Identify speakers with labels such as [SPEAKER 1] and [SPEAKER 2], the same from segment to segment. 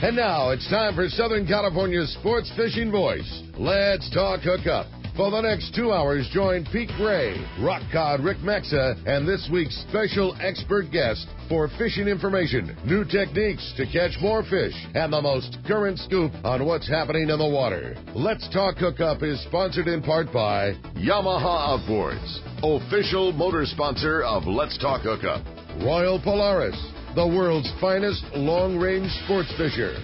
[SPEAKER 1] And now it's time for Southern California's sports fishing voice. Let's talk hookup. For the next 2 hours, join Pete Gray, rock cod Rick Maxa, and this week's special expert guest for fishing information, new techniques to catch more fish, and the most current scoop on what's happening in the water. Let's Talk Hookup is sponsored in part by Yamaha Outboards, official motor sponsor of Let's Talk Hookup. Royal Polaris, the world's finest long-range sports fisher.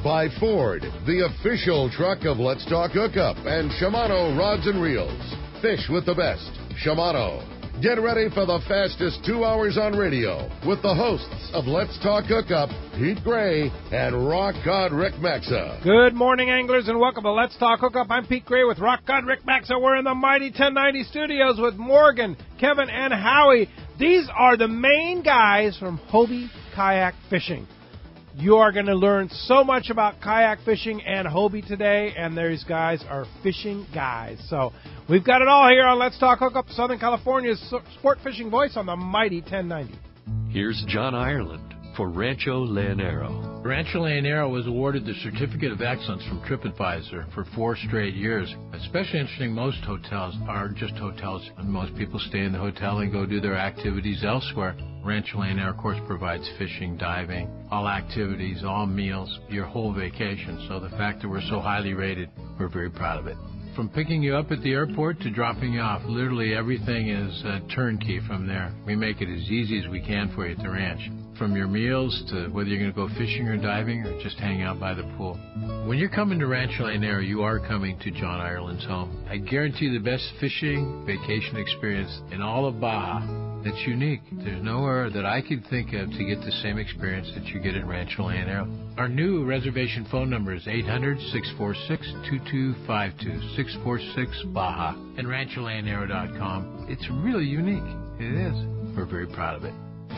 [SPEAKER 1] By Ford, the official truck of Let's Talk Hookup, and Shimano Rods and Reels. Fish with the best. Shimano. Get ready for the fastest 2 hours on radio with the hosts of Let's Talk Hookup, Pete Gray and Rock God Rick Maxa.
[SPEAKER 2] Good morning, anglers, and welcome to Let's Talk Hookup. I'm Pete Gray with Rock God Rick Maxa. We're in the mighty 1090 studios with Morgan, Kevin, and Howie. These are the main guys from Hobie Kayak Fishing. You are going to learn so much about kayak fishing and Hobie today, and these guys are fishing guys. So we've got it all here on Let's Talk Hookup, Southern California's sport fishing voice on the mighty 1090.
[SPEAKER 3] Here's John Ireland for Rancho Leonero.
[SPEAKER 4] Rancho Leonero was awarded the Certificate of Excellence from TripAdvisor for 4 straight years. Especially interesting, most hotels are just hotels, and most people stay in the hotel and go do their activities elsewhere. Rancho Leonero, of course, provides fishing, diving, all activities, all meals, your whole vacation. So the fact that we're so highly rated, we're very proud of it. From picking you up at the airport to dropping you off, literally everything is turnkey from there. We make it as easy as we can for you at the ranch. From your meals to whether you're going to go fishing or diving or just hang out by the pool. When you're coming to Rancho Leonero, you are coming to John Ireland's home. I guarantee the best fishing vacation experience in all of Baja. It's unique. There's nowhere that I could think of to get the same experience that you get at Rancho Leonero. Our new reservation phone number is 800-646-2252, 646-BAJA, and RanchoLeonero.com. It's really unique. It is. We're very proud of it.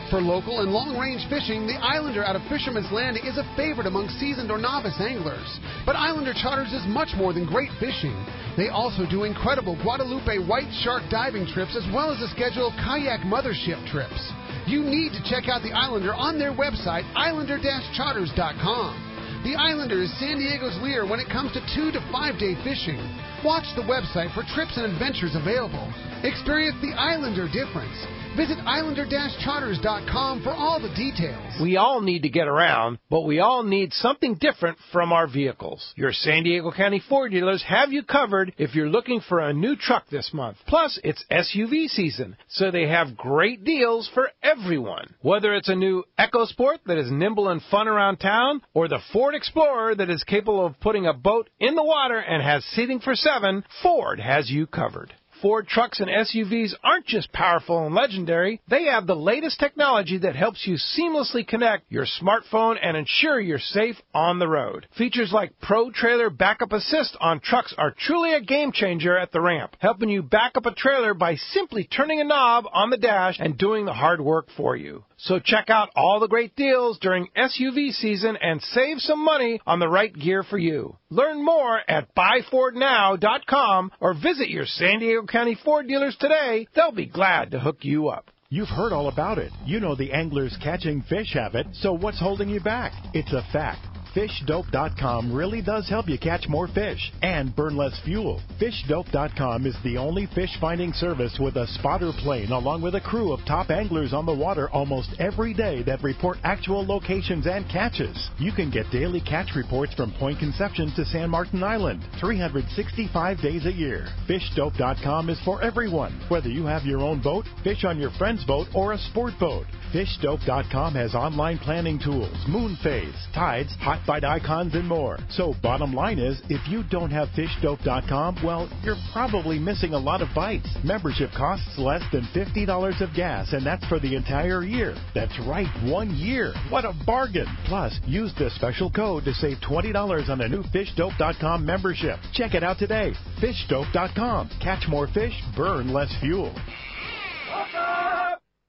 [SPEAKER 5] For local and long-range fishing, the Islander out of Fisherman's Landing is a favorite among seasoned or novice anglers. But Islander Charters is much more than great fishing. They also do incredible Guadalupe white shark diving trips as well as a schedule of kayak mothership trips. You need to check out the Islander on their website, islander-charters.com. The Islander is San Diego's leader when it comes to 2 to 5 day fishing. Watch the website for trips and adventures available. Experience the Islander difference. Visit islander-charters.com for all the details.
[SPEAKER 2] We all need to get around, but we all need something different from our vehicles. Your San Diego County Ford dealers have you covered if you're looking for a new truck this month. Plus, it's SUV season, so they have great deals for everyone. Whether it's a new EcoSport that is nimble and fun around town, or the Ford Explorer that is capable of putting a boat in the water and has seating for 7, Ford has you covered. Ford trucks and SUVs aren't just powerful and legendary. They have the latest technology that helps you seamlessly connect your smartphone and ensure you're safe on the road. Features like Pro Trailer Backup Assist on trucks are truly a game changer at the ramp, helping you back up a trailer by simply turning a knob on the dash and doing the hard work for you. So check out all the great deals during SUV season and save some money on the right gear for you. Learn more at buyfordnow.com or visit your San Diego County Ford dealers today. They'll be glad to hook you up.
[SPEAKER 6] You've heard all about it. You know the anglers catching fish have it, so what's holding you back? It's a fact. FishDope.com really does help you catch more fish and burn less fuel. FishDope.com is the only fish finding service with a spotter plane along with a crew of top anglers on the water almost every day that report actual locations and catches. You can get daily catch reports from Point Conception to San Martin Island, 365 days a year. FishDope.com is for everyone, whether you have your own boat, fish on your friend's boat, or a sport boat. FishDope.com has online planning tools, moon phase, tides, hot bite icons, and more. So bottom line is, if you don't have FishDope.com, well, you're probably missing a lot of bites. Membership costs less than $50 of gas, and that's for the entire year. That's right, 1 year. What a bargain. Plus, use the special code to save $20 on a new FishDope.com membership. Check it out today. FishDope.com. Catch more fish, burn less fuel.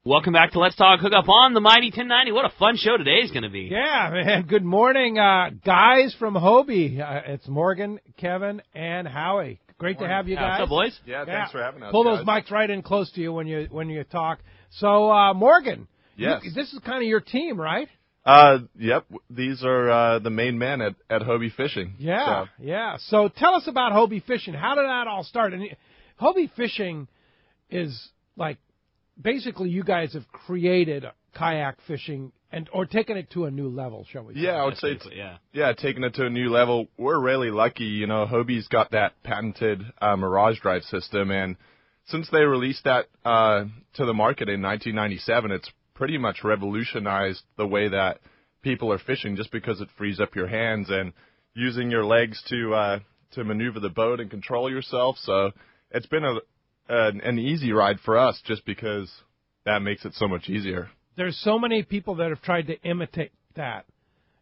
[SPEAKER 7] Welcome back to Let's Talk Hookup on the Mighty 1090. What a fun show today is going to be.
[SPEAKER 2] Yeah, man. Good morning, guys from Hobie. It's Morgan, Kevin, and Howie. Great to have you guys.
[SPEAKER 7] What's up, boys?
[SPEAKER 8] Yeah, thanks for having us.
[SPEAKER 2] Pull those mics right in close to you when you talk. So, Morgan,
[SPEAKER 8] yes.
[SPEAKER 2] This is kind of your team, right?
[SPEAKER 8] Yep. These are the main men at Hobie Fishing.
[SPEAKER 2] Yeah, yeah. So tell us about Hobie Fishing. How did that all start? And Hobie Fishing is like basically you guys have created kayak fishing or taken it to a new level, shall we say?
[SPEAKER 8] Yeah, I would say taking it to a new level. We're really lucky. You know, Hobie's got that patented Mirage Drive system, and since they released that to the market in 1997, it's pretty much revolutionized the way that people are fishing, just because it frees up your hands and using your legs to maneuver the boat and control yourself. So it's been an easy ride for us, just because that makes it so much easier.
[SPEAKER 2] There's so many people that have tried to imitate that.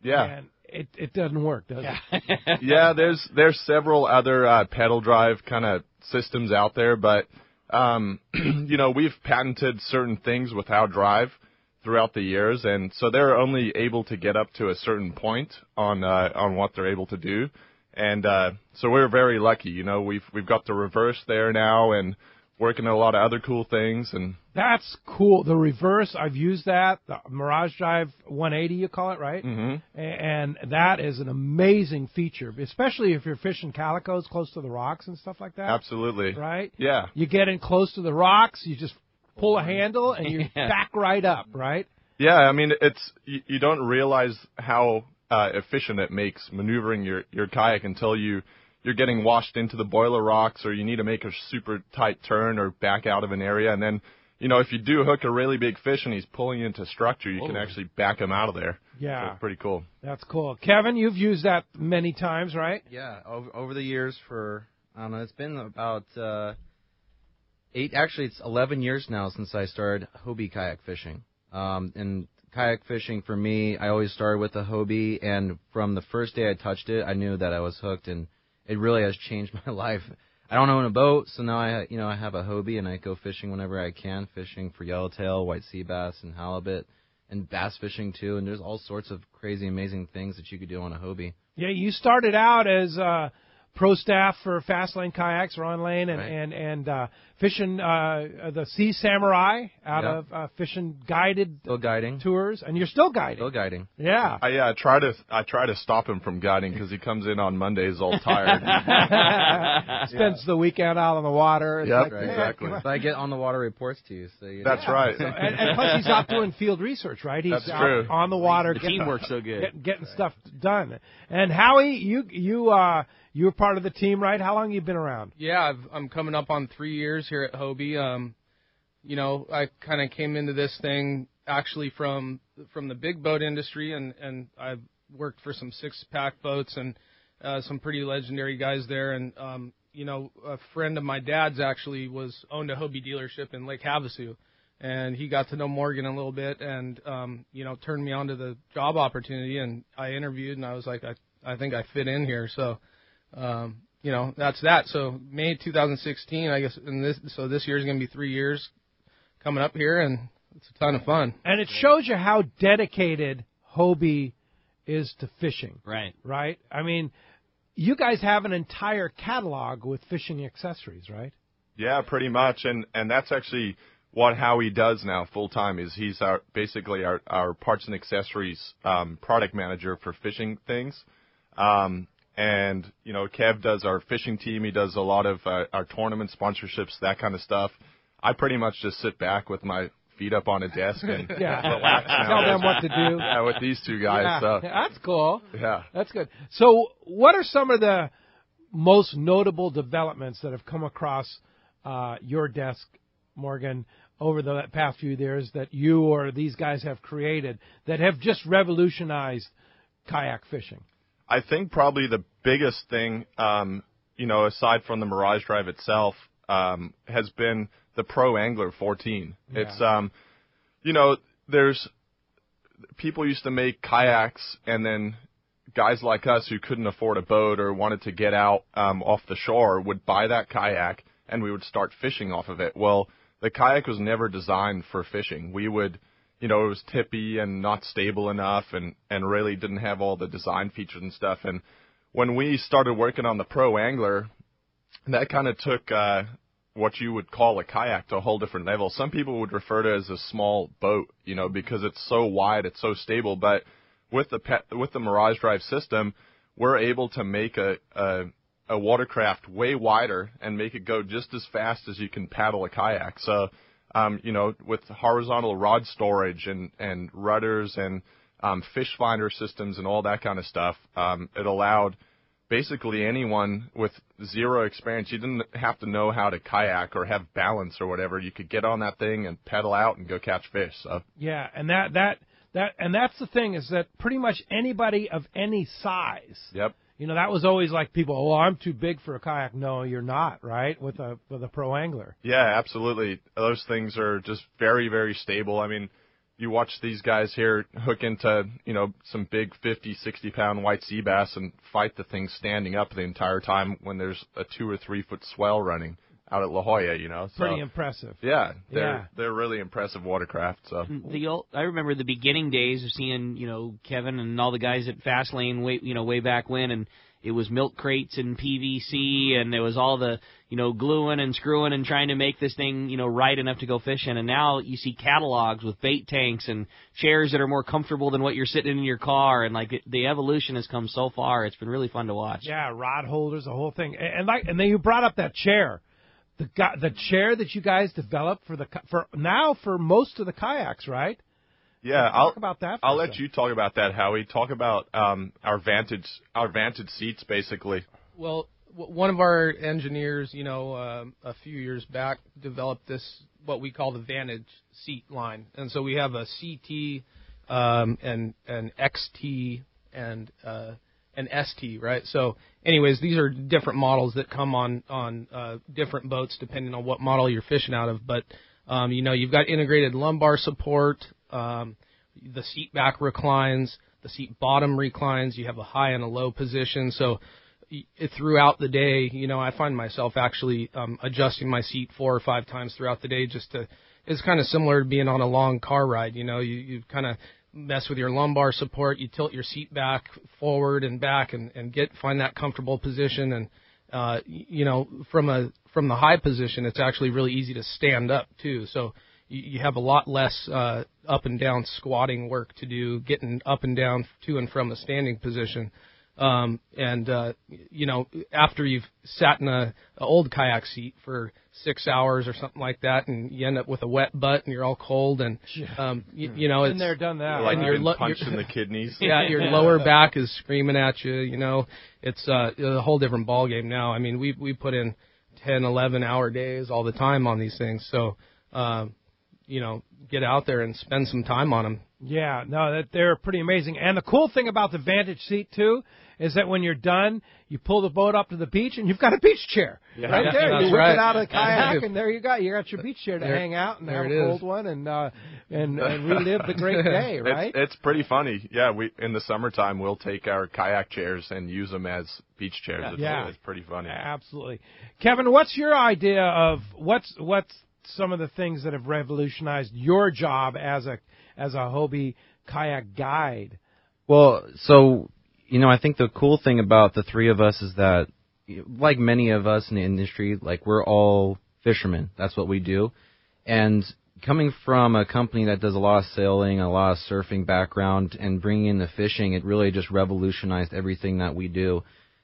[SPEAKER 8] Yeah.
[SPEAKER 2] And it doesn't work, does it?
[SPEAKER 8] Yeah, there's several other pedal drive kind of systems out there, but you know, we've patented certain things with our drive throughout the years, and so they're only able to get up to a certain point on what they're able to do, and so we're very lucky. You know, we've got the reverse there now, and working on a lot of other cool things. And
[SPEAKER 2] that's cool. The reverse, I've used that. The Mirage Drive 180, you call it, right?
[SPEAKER 8] Mm-hmm.
[SPEAKER 2] And that is an amazing feature, especially if you're fishing calicos close to the rocks and stuff like that.
[SPEAKER 8] Absolutely.
[SPEAKER 2] Right?
[SPEAKER 8] Yeah.
[SPEAKER 2] You get in close to the rocks, you just pull a handle, and you back right up, right?
[SPEAKER 8] Yeah, I mean, you don't realize how efficient it makes maneuvering your kayak until you're getting washed into the boiler rocks, or you need to make a super tight turn or back out of an area. And then, you know, if you do hook a really big fish and he's pulling you into structure, you can actually back him out of there.
[SPEAKER 2] Yeah.
[SPEAKER 8] So it's pretty cool.
[SPEAKER 2] That's cool. Kevin, you've used that many times, right?
[SPEAKER 9] Yeah, over the years I don't know, it's been about 11 years now since I started Hobie kayak fishing. And kayak fishing for me, I always started with a Hobie, and from the first day I touched it, I knew that I was hooked, and it really has changed my life. I don't own a boat, so now I have a Hobie, and I go fishing whenever I can, fishing for yellowtail, white sea bass, and halibut, and bass fishing too. And there's all sorts of crazy, amazing things that you could do on a Hobie.
[SPEAKER 2] Yeah, you started out as pro staff for Fastlane Kayaks, Ron Lane, and fishing the Sea Samurai out of fishing guided tours, and you're still guiding.
[SPEAKER 9] Still guiding.
[SPEAKER 2] Yeah.
[SPEAKER 8] I try to stop him from guiding because he comes in on Mondays all tired.
[SPEAKER 2] Spends the weekend out on the water.
[SPEAKER 8] Yep, exactly.
[SPEAKER 9] So I get on the water reports to you. So
[SPEAKER 8] That's right.
[SPEAKER 2] So, and plus he's out doing field research, right? He's
[SPEAKER 8] That's
[SPEAKER 2] out
[SPEAKER 8] true.
[SPEAKER 2] on the water.
[SPEAKER 7] The teamwork's so good.
[SPEAKER 2] Getting stuff done. And Howie, you were part of the team, right? How long have you been around?
[SPEAKER 10] Yeah, I'm coming up on 3 years here at Hobie. You know, I kind of came into this thing actually from the big boat industry, and I've worked for some 6-pack boats and some pretty legendary guys there. And you know, a friend of my dad's actually owned a Hobie dealership in Lake Havasu, and he got to know Morgan a little bit, and you know, turned me on to the job opportunity. And I interviewed, and I was like, I think I fit in here. So. You know, that's that. So May 2016, I guess, this year is going to be 3 years coming up here, and it's a ton of fun.
[SPEAKER 2] And it shows you how dedicated Hobie is to fishing.
[SPEAKER 7] Right.
[SPEAKER 2] Right? I mean, you guys have an entire catalog with fishing accessories, right?
[SPEAKER 8] Yeah, pretty much. And that's actually what Howie does now full time. Is he's basically our parts and accessories product manager for fishing things. And, you know, Kev does our fishing team. He does a lot of our tournament sponsorships, that kind of stuff. I pretty much just sit back with my feet up on a desk and relax.
[SPEAKER 2] Tell them what to do.
[SPEAKER 8] Yeah, with these two guys.
[SPEAKER 2] Yeah,
[SPEAKER 8] so.
[SPEAKER 2] that's cool.
[SPEAKER 8] Yeah.
[SPEAKER 2] That's good. So what are some of the most notable developments that have come across your desk, Morgan, over the past few years that you or these guys have created that have just revolutionized kayak fishing?
[SPEAKER 8] I think probably the biggest thing, you know, aside from the Mirage Drive itself, has been the Pro Angler 14. Yeah. It's, you know, people used to make kayaks, and then guys like us who couldn't afford a boat or wanted to get out off the shore would buy that kayak, and we would start fishing off of it. Well, the kayak was never designed for fishing. We would... You know, it was tippy and not stable enough and really didn't have all the design features and stuff. And when we started working on the Pro Angler, that kind of took what you would call a kayak to a whole different level. Some people would refer to it as a small boat, because it's so wide, it's so stable. But with the Mirage Drive system, we're able to make a watercraft way wider and make it go just as fast as you can paddle a kayak. So, with horizontal rod storage and rudders and fish finder systems and all that kind of stuff, it allowed basically anyone with zero experience. You didn't have to know how to kayak or have balance or whatever. You could get on that thing and pedal out and go catch fish. So
[SPEAKER 2] yeah, and that's the thing, is that pretty much anybody of any size.
[SPEAKER 8] Yep.
[SPEAKER 2] That was always like people, oh, I'm too big for a kayak. No, you're not, right? With a pro angler.
[SPEAKER 8] Yeah, absolutely. Those things are just very, very stable. I mean, you watch these guys here hook into, some big 50, 60-pound white sea bass and fight the thing standing up the entire time when there's a 2 or 3 foot swell running out at La Jolla, So,
[SPEAKER 2] pretty impressive.
[SPEAKER 8] Yeah, they're really impressive watercraft. So
[SPEAKER 7] I remember the beginning days of seeing, Kevin and all the guys at Fastlane way back when, and it was milk crates and PVC, and there was all the, gluing and screwing and trying to make this thing, right enough to go fishing. And now you see catalogs with bait tanks and chairs that are more comfortable than what you're sitting in your car. And the evolution has come so far. It's been really fun to watch.
[SPEAKER 2] Yeah, rod holders, the whole thing. And then you brought up that chair. The chair that you guys developed for most of the kayaks, right?
[SPEAKER 8] Yeah,
[SPEAKER 2] talk about that.
[SPEAKER 8] I'll let you talk about that, Howie. Talk about our vantage seats, basically.
[SPEAKER 10] Well, one of our engineers, a few years back, developed this what we call the Vantage seat line, and so we have a CT, and an XT, and an ST, right? So, anyways, these are different models that come on different boats depending on what model you're fishing out of. But you've got integrated lumbar support. The seat back reclines, the seat bottom reclines. You have a high and a low position. So throughout the day, I find myself actually adjusting my seat 4 or 5 times throughout the day. It's kind of similar to being on a long car ride. You kind of mess with your lumbar support. You tilt your seat back, forward and back, and find that comfortable position. And from the high position, it's actually really easy to stand up too. So you have a lot less up and down squatting work to do, getting up and down to and from a standing position. After you've sat in a old kayak seat for 6 hours or something like that, and you end up with a wet butt and you're all cold, and it's
[SPEAKER 2] been there, done that.
[SPEAKER 8] Like you're punched in the kidneys.
[SPEAKER 10] Yeah, your lower back is screaming at you. It's a whole different ball game now. I mean, we put in 10, 11-hour days all the time on these things, so get out there and spend some time on them.
[SPEAKER 2] Yeah, no, they're pretty amazing. And the cool thing about the Vantage seat, too, is that when you're done, you pull the boat up to the beach, and you've got a beach chair right there. You whip it out of the kayak, and there you go. You got your beach chair to hang out and have a cold one and relive the great day, right?
[SPEAKER 8] It's pretty funny. Yeah, in the summertime, we'll take our kayak chairs and use them as beach chairs. It's pretty funny.
[SPEAKER 2] Absolutely. Kevin, what's your idea of what's some of the things that have revolutionized your job as a Hobie kayak guide?
[SPEAKER 9] Well, so I think the cool thing about the three of us is that, like many of us in the industry, we're all fishermen. That's what we do. And coming from a company that does a lot of sailing, a lot of surfing background, and bringing in the fishing, it really just revolutionized everything that we do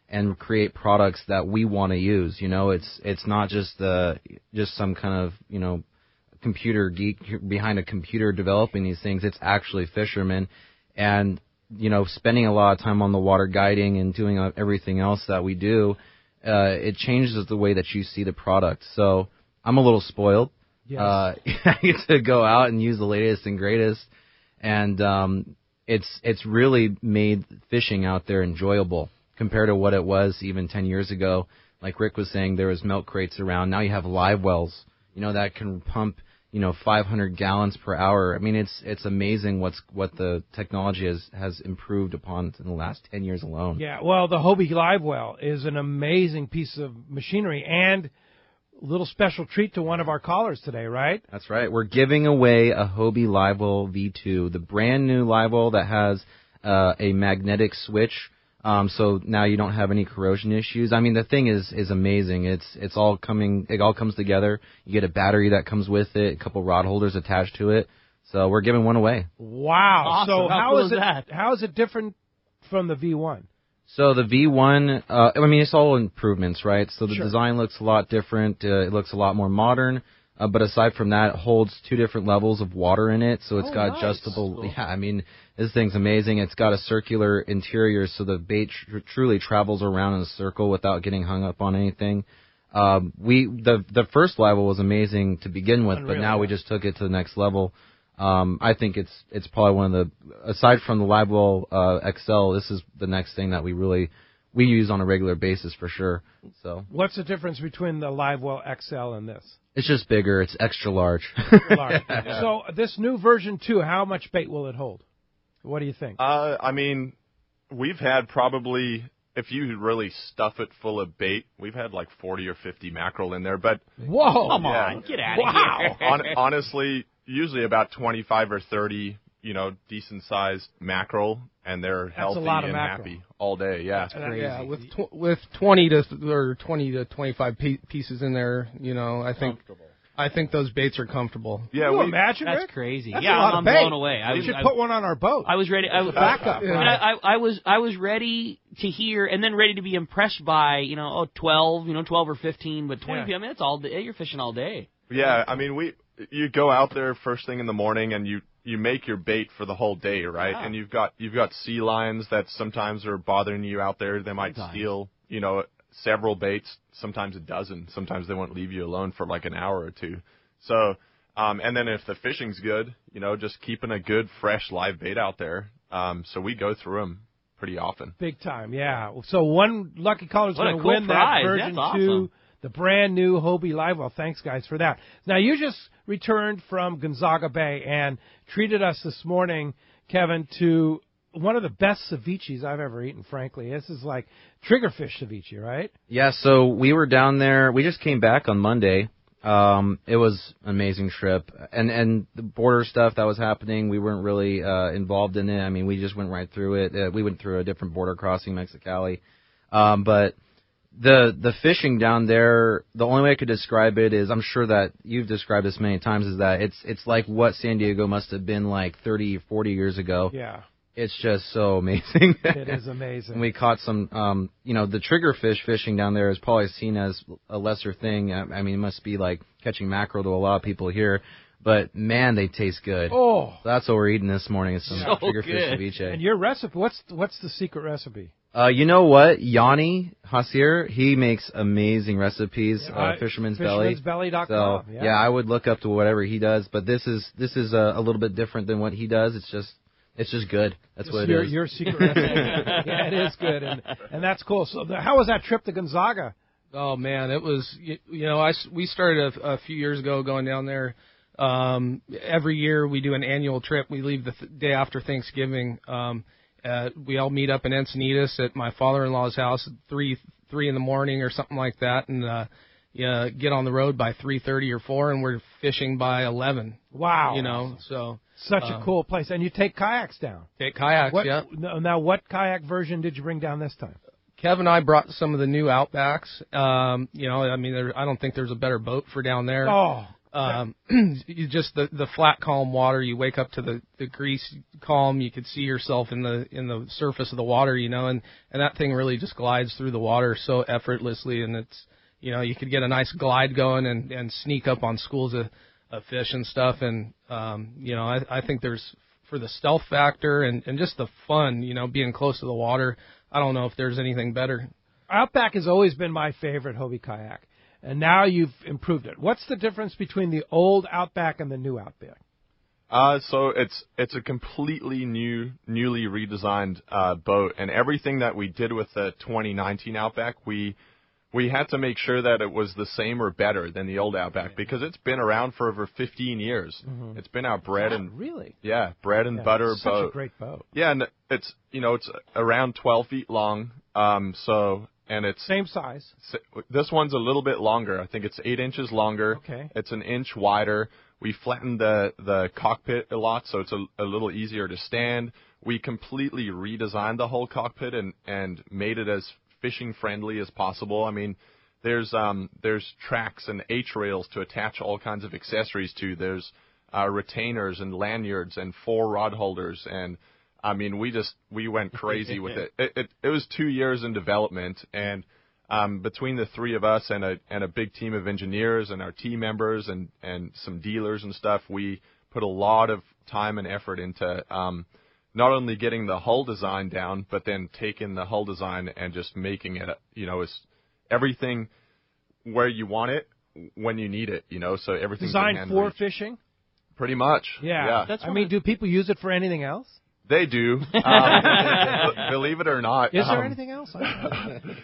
[SPEAKER 9] and create products that we want to use. It's not just some kind of, computer geek behind a computer developing these things. It's actually fishermen, and spending a lot of time on the water guiding and doing everything else that we do, it changes the way that you see the product. So I'm a little spoiled.
[SPEAKER 2] Yes.
[SPEAKER 9] I get to go out and use the latest and greatest, and it's really made fishing out there enjoyable compared to what it was even 10 years ago. Like Rick was saying, there was milk crates around. Now you have live wells, that can pump 500 gallons per hour. I mean, it's amazing what the technology has improved upon in the last 10 years alone.
[SPEAKER 2] Yeah, well, the Hobie Live Well is an amazing piece of machinery and a little special treat to one of our callers today, right?
[SPEAKER 9] That's right. We're giving away a Hobie Live Well V2, the brand new live well that has a magnetic switch So now you don't have any corrosion issues. I mean, the thing is amazing. It all comes together. You get a battery that comes with it, a couple rod holders attached to it. So we're giving one away.
[SPEAKER 2] Wow.
[SPEAKER 7] Awesome.
[SPEAKER 2] So
[SPEAKER 7] How cool is that?
[SPEAKER 2] How is it different from the V1?
[SPEAKER 9] So the V1, I mean, it's all improvements, right? So the
[SPEAKER 2] Sure.
[SPEAKER 9] design looks a lot different. It looks a lot more modern. But aside from that, it holds 2 different levels of water in it. So it's got
[SPEAKER 2] nice.
[SPEAKER 9] adjustable. Yeah, I mean, this thing's amazing. It's got a circular interior, so the bait truly travels around in a circle without getting hung up on anything. The first level was amazing to begin with, but now we just took it to the next level. I think it's probably one of the, aside from the Livewell XL, this is the next thing that we use on a regular basis for sure. So
[SPEAKER 2] what's the difference between the Livewell XL and this?
[SPEAKER 9] It's just bigger. It's extra large.
[SPEAKER 2] Large. So this new version 2, how much bait will it hold? What do you think?
[SPEAKER 8] I mean, we've had probably, if you really stuff it full of bait, we've had like 40 or 50 mackerel in there. But
[SPEAKER 2] whoa,
[SPEAKER 7] come on, get out of here!
[SPEAKER 8] Honestly, usually about 25 or 30, decent-sized mackerel, and they're healthy and happy all day. Yeah,
[SPEAKER 10] that's crazy. Yeah, with 20 to 25 pieces in there, I think those baits are comfortable.
[SPEAKER 8] Yeah,
[SPEAKER 2] Can you imagine,
[SPEAKER 7] that's
[SPEAKER 2] Rick?
[SPEAKER 7] crazy.
[SPEAKER 2] That's
[SPEAKER 7] yeah,
[SPEAKER 2] a lot
[SPEAKER 7] I'm
[SPEAKER 2] of bait.
[SPEAKER 7] blown away.
[SPEAKER 2] We should put one on our boat.
[SPEAKER 7] I was ready.
[SPEAKER 2] Backup.
[SPEAKER 7] I was ready to hear and then ready to be impressed by 12 or 15, but 20. I mean, that's all day. You're fishing all day.
[SPEAKER 8] Yeah, I mean you go out there first thing in the morning and you make your bait for the whole day, right?
[SPEAKER 7] Yeah.
[SPEAKER 8] And you've got sea lions that sometimes are bothering you out there. They might steal, several baits, sometimes a dozen. Sometimes they won't leave you alone for like an hour or two. So, and then if the fishing's good, just keeping a good fresh live bait out there. So we go through them pretty often.
[SPEAKER 2] Big time, yeah. So one lucky caller is going to win
[SPEAKER 7] prize.
[SPEAKER 2] that version
[SPEAKER 7] That's
[SPEAKER 2] 2.
[SPEAKER 7] awesome.
[SPEAKER 2] The brand new Hobie Livewell. Thanks, guys, for that. Now, you just returned from Gonzaga Bay and treated us this morning, Kevin, to one of the best ceviches I've ever eaten, frankly. This is like triggerfish ceviche, right?
[SPEAKER 9] Yeah, so we were down there. We just came back on Monday. It was an amazing trip. And the border stuff that was happening, we weren't really involved in it. I mean, we just went right through it. We went through a different border crossing, Mexicali. But the fishing down there, the only way I could describe it is, I'm sure that you've described this many times, is that it's like what San Diego must have been like 30, 40 years ago.
[SPEAKER 2] Yeah.
[SPEAKER 9] It's just so amazing.
[SPEAKER 2] It is amazing.
[SPEAKER 9] And we caught some, the triggerfish fishing down there is probably seen as a lesser thing. I mean, it must be like catching mackerel to a lot of people here. But, man, they taste good.
[SPEAKER 2] Oh.
[SPEAKER 9] So that's what we're eating this morning is some triggerfish ceviche.
[SPEAKER 2] And your recipe, what's the secret recipe?
[SPEAKER 9] You know what? Yanni Hasier, he makes amazing recipes. Fisherman's Belly.
[SPEAKER 2] Fishermansbelly.com.
[SPEAKER 9] So, yeah, I would look up to whatever he does. But this is a little bit different than what he does. It's just good. That's what it is.
[SPEAKER 2] Your secret recipe. Yeah, it is good, and that's cool. So, how was that trip to Gonzaga?
[SPEAKER 10] Oh man, it was. We started a few years ago going down there. Every year we do an annual trip. We leave the day after Thanksgiving. We all meet up in Encinitas at my father-in-law's house at 3 in the morning or something like that, and get on the road by 3:30 or 4, and we're fishing by 11.
[SPEAKER 2] Wow.
[SPEAKER 10] So.
[SPEAKER 2] Such a cool place. And you take kayaks down.
[SPEAKER 10] Take kayaks, yeah.
[SPEAKER 2] Now, what kayak version did you bring down this time?
[SPEAKER 10] Kevin and I brought some of the new Outbacks. I don't think there's a better boat for down there.
[SPEAKER 2] Oh.
[SPEAKER 10] You just the flat, calm water. You wake up to the grease calm. You could see yourself in the surface of the water, and that thing really just glides through the water so effortlessly. And it's, you could get a nice glide going and sneak up on schools of fish and stuff, and I think there's, for the stealth factor and just the fun, being close to the water, I don't know if there's anything better.
[SPEAKER 2] Outback has always been my favorite Hobie kayak, and now you've improved it. What's the difference between the old Outback and the new Outback?
[SPEAKER 8] So it's a completely newly redesigned boat, and everything that we did with the 2019 Outback, we had to make sure that it was the same or better than the old Outback, because it's been around for over 15 years. Mm-hmm. It's been our bread and bread and butter
[SPEAKER 2] such
[SPEAKER 8] boat.
[SPEAKER 2] Such a great boat.
[SPEAKER 8] Yeah, and it's around 12 feet long. And it's
[SPEAKER 2] same size.
[SPEAKER 8] This one's a little bit longer. I think it's 8 inches longer.
[SPEAKER 2] Okay.
[SPEAKER 8] It's an inch wider. We flattened the cockpit a lot, so it's a little easier to stand. we completely redesigned the whole cockpit and made it as fishing friendly as possible. I mean, there's tracks and H-rails to attach all kinds of accessories to. There's retainers and lanyards and 4 rod holders, and I mean, we went crazy with it. It was 2 years in development, and between the 3 of us and a big team of engineers and our team members and some dealers and stuff, we put a lot of time and effort into not only getting the hull design down, but then taking the hull design and just making it, as everything where you want it when you need it, so everything's
[SPEAKER 2] designed for fishing.
[SPEAKER 8] Pretty much.
[SPEAKER 2] Yeah. I mean, do people use it for anything else?
[SPEAKER 8] They do. Believe it or not.
[SPEAKER 2] Is there anything else?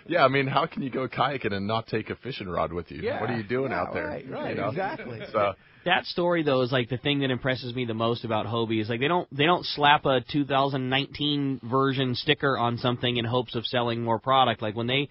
[SPEAKER 8] Yeah, I mean, how can you go kayaking and not take a fishing rod with you?
[SPEAKER 2] Yeah.
[SPEAKER 8] What are you doing out there?
[SPEAKER 2] Right, exactly.
[SPEAKER 8] So
[SPEAKER 7] that story, though, is like the thing that impresses me the most about Hobie is like they don't slap a 2019 version sticker on something in hopes of selling more product. Like when they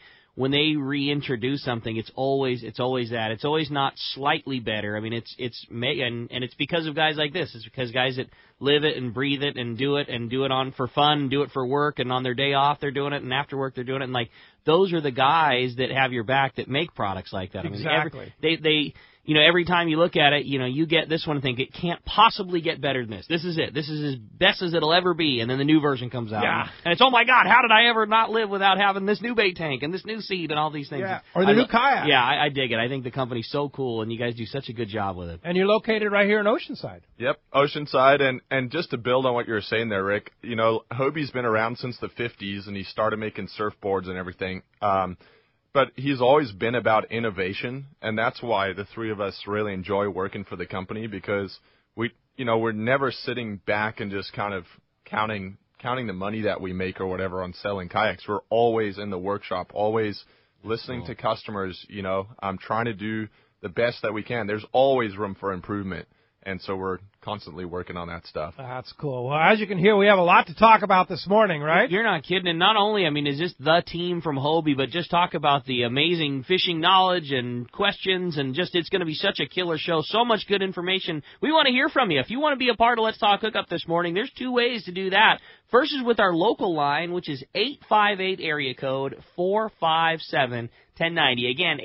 [SPEAKER 7] reintroduce something, it's always that. It's always not slightly better. I mean, it's mega, and it's because of guys like this. It's because guys that live it and breathe it and do it on for fun, do it for work, and on their day off they're doing it, and after work they're doing it, and like those are the guys that have your back that make products like that.
[SPEAKER 2] Exactly.
[SPEAKER 7] I mean, they every time you look at it, you get this one and think it can't possibly get better than this. This is it. This is as best as it'll ever be. And then the new version comes out.
[SPEAKER 2] Yeah.
[SPEAKER 7] And it's, oh, my God, how did I ever not live without having this new bait tank and this new seat and all these things?
[SPEAKER 2] Yeah. Or the new kayak.
[SPEAKER 7] Yeah, I dig it. I think the company's so cool, and you guys do such a good job with it.
[SPEAKER 2] And you're located right here in Oceanside.
[SPEAKER 8] Yep, Oceanside. And just to build on what you were saying there, Rick, Hobie's been around since the 50s, and he started making surfboards and everything. But he's always been about innovation, and that's why the 3 of us really enjoy working for the company, because we're never sitting back and just kind of counting the money that we make or whatever on selling kayaks. We're always in the workshop, always listening to customers, trying to do the best that we can. There's always room for improvement, and so we're constantly working on that stuff.
[SPEAKER 2] That's cool. Well, as you can hear, we have a lot to talk about this morning, right?
[SPEAKER 7] You're not kidding. And not only, is this the team from Hobie, but just talk about the amazing fishing knowledge and questions, and just it's going to be such a killer show. So much good information. We want to hear from you. If you want to be a part of Let's Talk Hookup this morning, there's 2 ways to do that. First is with our local line, which is 858 area code 457-1090. Again,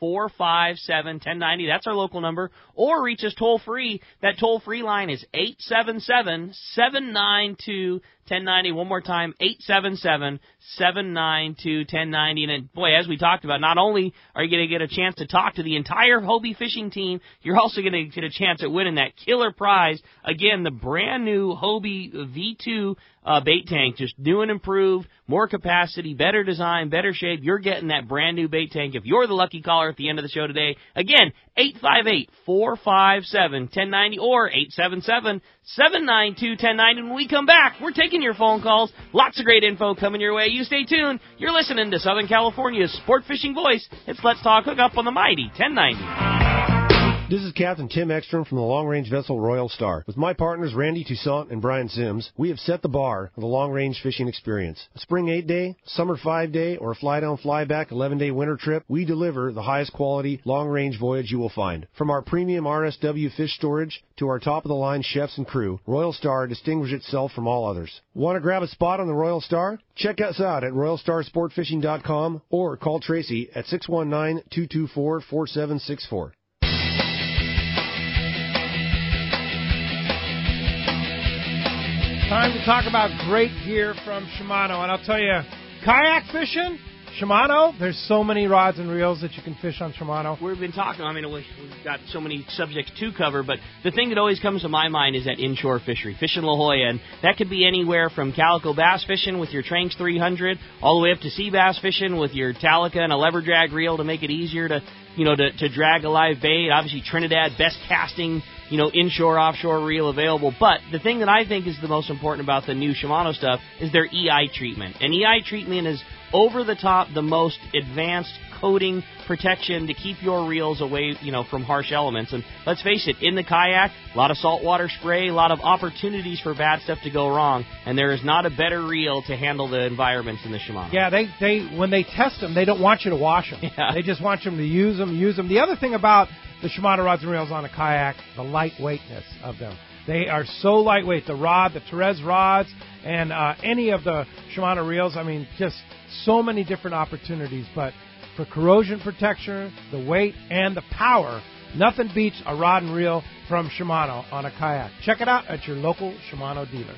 [SPEAKER 7] 858-457-1090. That's our local number. Or reach us toll-free. That toll-free line is 877-792-1090. One more time, 877-792-1090. And, boy, as we talked about, not only are you going to get a chance to talk to the entire Hobie fishing team, you're also going to get a chance at winning that killer prize. Again, the brand-new Hobie V2 bait tank, just new and improved, more capacity, better design, better shape. You're getting that brand-new bait tank if you're the lucky caller at the end of the show today. Again, 858-457-1090 or 877-792-1090. When we come back, we're taking your phone calls. Lots of great info coming your way. You stay tuned. You're listening to Southern California's sport fishing voice. It's Let's Talk Hookup on the mighty 1090.
[SPEAKER 11] This is Captain Tim Ekstrom from the long-range vessel Royal Star. With my partners Randy Toussaint and Brian Sims, we have set the bar of the long-range fishing experience. A spring 8-day, summer 5-day, or a fly-down, fly-back 11-day winter trip, we deliver the highest quality long-range voyage you will find. From our premium RSW fish storage to our top-of-the-line chefs and crew, Royal Star distinguishes itself from all others. Want to grab a spot on the Royal Star? Check us out at RoyalStarSportFishing.com or call Tracy at 619-224-4764.
[SPEAKER 2] Time to talk about great gear from Shimano. And I'll tell you, kayak fishing, Shimano, there's so many rods and reels that you can fish on Shimano.
[SPEAKER 7] We've been talking, we've got so many subjects to cover, but the thing that always comes to my mind is that inshore fishery, fishing La Jolla. And that could be anywhere from calico bass fishing with your Tranks 300, all the way up to sea bass fishing with your Talica and a lever drag reel to make it easier to drag a live bait. Obviously, Trinidad, best casting, inshore, offshore reel available. But the thing that I think is the most important about the new Shimano stuff is their EI treatment. And EI treatment is over the top, the most advanced coating protection to keep your reels away, from harsh elements. And let's face it, in the kayak, a lot of saltwater spray, a lot of opportunities for bad stuff to go wrong. And there is not a better reel to handle the environments than the Shimano.
[SPEAKER 2] Yeah, they when they test them, they don't want you to wash them.
[SPEAKER 7] Yeah.
[SPEAKER 2] They just want you to use them. The other thing about the Shimano rods and reels on a kayak, the lightweightness of them. They are so lightweight. The rod, the Therese rods, and any of the Shimano reels. I mean, just so many different opportunities. But for corrosion protection, the weight, and the power, nothing beats a rod and reel from Shimano on a kayak. Check it out at your local Shimano dealer.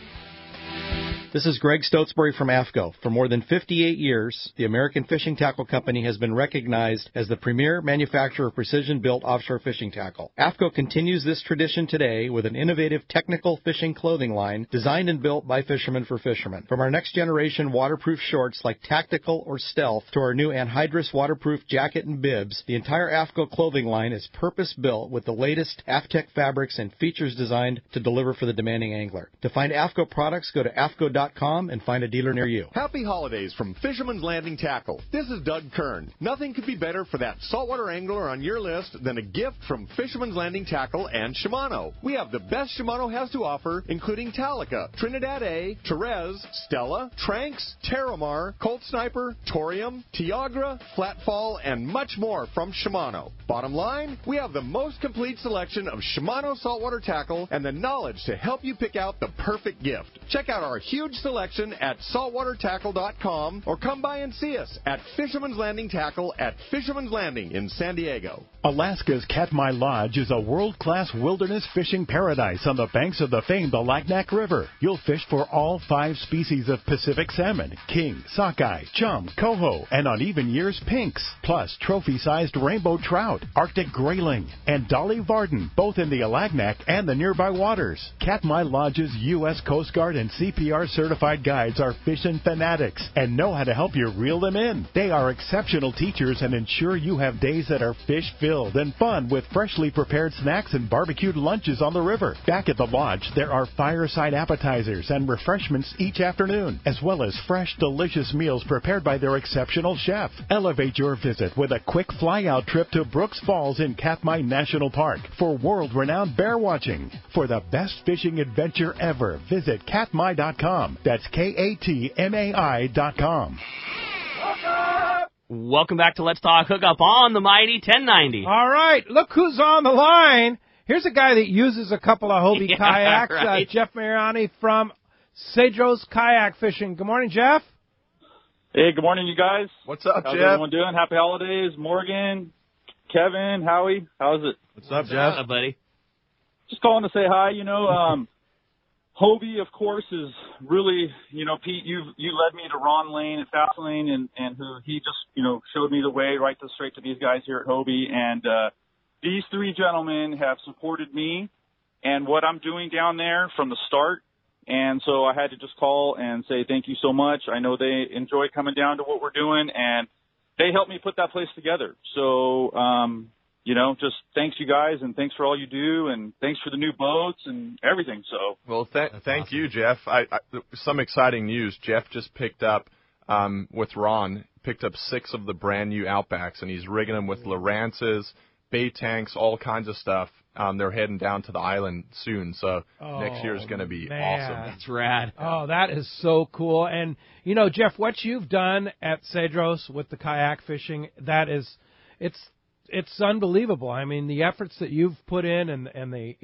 [SPEAKER 12] This is Greg Stotesbury from AFCO. For more than 58 years, the American Fishing Tackle Company has been recognized as the premier manufacturer of precision-built offshore fishing tackle. AFCO continues this tradition today with an innovative technical fishing clothing line designed and built by fishermen for fishermen. From our next-generation waterproof shorts like Tactical or Stealth to our new anhydrous waterproof jacket and bibs, the entire AFCO clothing line is purpose-built with the latest AFTEC fabrics and features designed to deliver for the demanding angler. To find AFCO products, go to AFCO.com and find a dealer near you.
[SPEAKER 13] Happy holidays from Fisherman's Landing Tackle. This is Doug Kern. Nothing could be better for that saltwater angler on your list than a gift from Fisherman's Landing Tackle and Shimano. We have the best Shimano has to offer, including Talica, Trinidad A, Therese, Stella, Tranks, Terramar, Colt Sniper, Torium, Tiagra, Flatfall, and much more from Shimano. Bottom line, we have the most complete selection of Shimano saltwater tackle and the knowledge to help you pick out the perfect gift. Check out our huge selection at saltwatertackle.com or come by and see us at Fisherman's Landing Tackle at Fisherman's Landing in San Diego.
[SPEAKER 6] Alaska's Katmai Lodge is a world-class wilderness fishing paradise on the banks of the famed Alagnak River. You'll fish for all 5 species of Pacific salmon, king, sockeye, chum, coho, and on even years pinks, plus trophy-sized rainbow trout, Arctic grayling, and Dolly Varden, both in the Alagnak and the nearby waters. Katmai Lodge's U.S. Coast Guard and CPR certified guides are fishing fanatics and know how to help you reel them in. They are exceptional teachers and ensure you have days that are fish-filled and fun with freshly prepared snacks and barbecued lunches on the river. Back at the lodge, there are fireside appetizers and refreshments each afternoon, as well as fresh, delicious meals prepared by their exceptional chef. Elevate your visit with a quick fly-out trip to Brooks Falls in Katmai National Park for world-renowned bear watching. For the best fishing adventure ever, visit katmai.com. That's KATMAI.com.
[SPEAKER 7] Welcome back to Let's Talk Hookup on the Mighty 1090.
[SPEAKER 2] All right, look who's on the line. Here's a guy that uses a couple of Hobie kayaks,
[SPEAKER 7] right.
[SPEAKER 2] Jeff Mariani from Cedros Kayak Fishing. Good morning, Jeff.
[SPEAKER 14] Hey, good morning, you guys.
[SPEAKER 8] What's up,
[SPEAKER 14] How's
[SPEAKER 8] Jeff?
[SPEAKER 14] everyone doing? Happy holidays. Morgan, Kevin, Howie, how's it?
[SPEAKER 8] What's up, Jeff?
[SPEAKER 7] What's up, buddy?
[SPEAKER 14] Just calling to say hi. You know, Hobie, of course, is really, you know, Pete, you led me to Ron Lane at Fastlane, and who he just, you know, showed me the way straight to these guys here at Hobie. And these 3 gentlemen have supported me and what I'm doing down there from the start. And so I had to just call and say thank you so much. I know they enjoy coming down to what we're doing, and they helped me put that place together. So, you know, just thanks you guys, and thanks for all you do, and thanks for the new boats and everything. So,
[SPEAKER 8] well, thank you, Jeff. Some exciting news. Jeff just picked up with Ron, picked up 6 of the brand new Outbacks, and he's rigging them with Lowrances, bait tanks, all kinds of stuff. They're heading down to the island soon, so next year is going to be awesome.
[SPEAKER 7] That's rad.
[SPEAKER 2] Oh, that is so cool. And, you know, Jeff, what you've done at Cedros with the kayak fishing, that is, it's unbelievable. I mean, the efforts that you've put in and the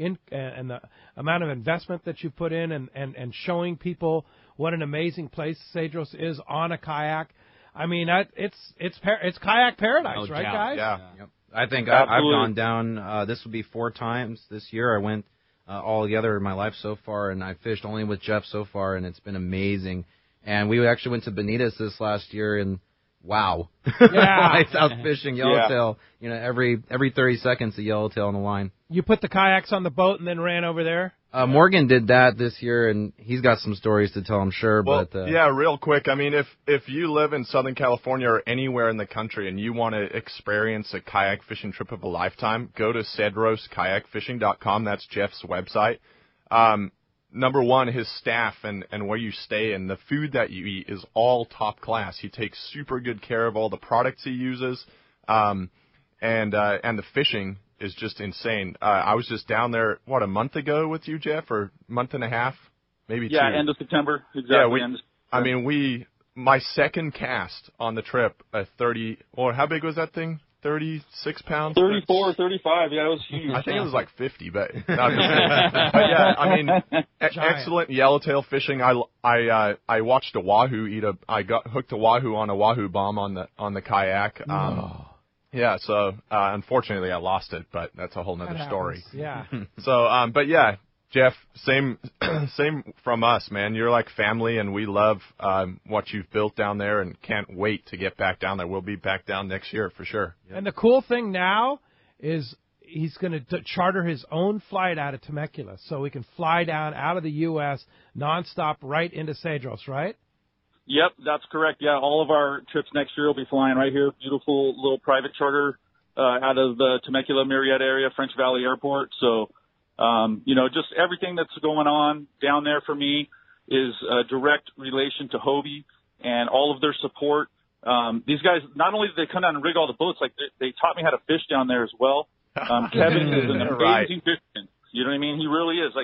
[SPEAKER 2] amount of investment that you put in and showing people what an amazing place Cedros is on a kayak. I mean, it's kayak paradise, right, guys?
[SPEAKER 8] Yeah.
[SPEAKER 9] Yep. I think I've gone down, this would be 4 times this year. I went all together in my life so far, and I fished only with Jeff so far, and it's been amazing. And we actually went to Bonitas this last year, and wow.
[SPEAKER 2] Yeah.
[SPEAKER 9] Lights out fishing yellowtail. You know, every 30 seconds a yellowtail on the line.
[SPEAKER 2] You put the kayaks on the boat and then ran over there?
[SPEAKER 9] Morgan did that this year, and he's got some stories to tell, I'm sure.
[SPEAKER 8] Well,
[SPEAKER 9] but
[SPEAKER 8] yeah, real quick. I mean, if you live in Southern California or anywhere in the country and you want to experience a kayak fishing trip of a lifetime, go to CedrosKayakFishing.com. That's Jeff's website. Number one, his staff and where you stay and the food that you eat is all top class. He takes super good care of all the products he uses, and the fishing is just insane. I was just down there, a month ago with you, Jeff, or month and a half, maybe 2.
[SPEAKER 14] Yeah, end of September, exactly.
[SPEAKER 8] Yeah, my second cast on the trip, how big was that thing? 36 pounds.
[SPEAKER 14] 34, 35. Yeah, it was huge.
[SPEAKER 8] I think it was like 50, but no, I'm just kidding. But yeah, I mean, excellent yellowtail fishing. I watched a wahoo I got hooked a wahoo on a wahoo bomb on the kayak. Yeah, so unfortunately I lost it, but that's a whole nother story.
[SPEAKER 2] Yeah.
[SPEAKER 8] So, but yeah, Jeff, same from us, man. You're like family, and we love what you've built down there, and can't wait to get back down there. We'll be back down next year for sure.
[SPEAKER 2] Yep. And the cool thing now is he's going to charter his own flight out of Temecula, so we can fly down out of the U.S. nonstop right into Cedros, right?
[SPEAKER 14] Yep, that's correct. Yeah, all of our trips next year will be flying right here. Beautiful little private charter out of the Temecula Murrieta area, French Valley Airport. So, just everything that's going on down there for me is a direct relation to Hobie and all of their support. These guys, not only did they come down and rig all the boats, like they taught me how to fish down there as well. Kevin is an amazing fisherman. You know what I mean? He really is.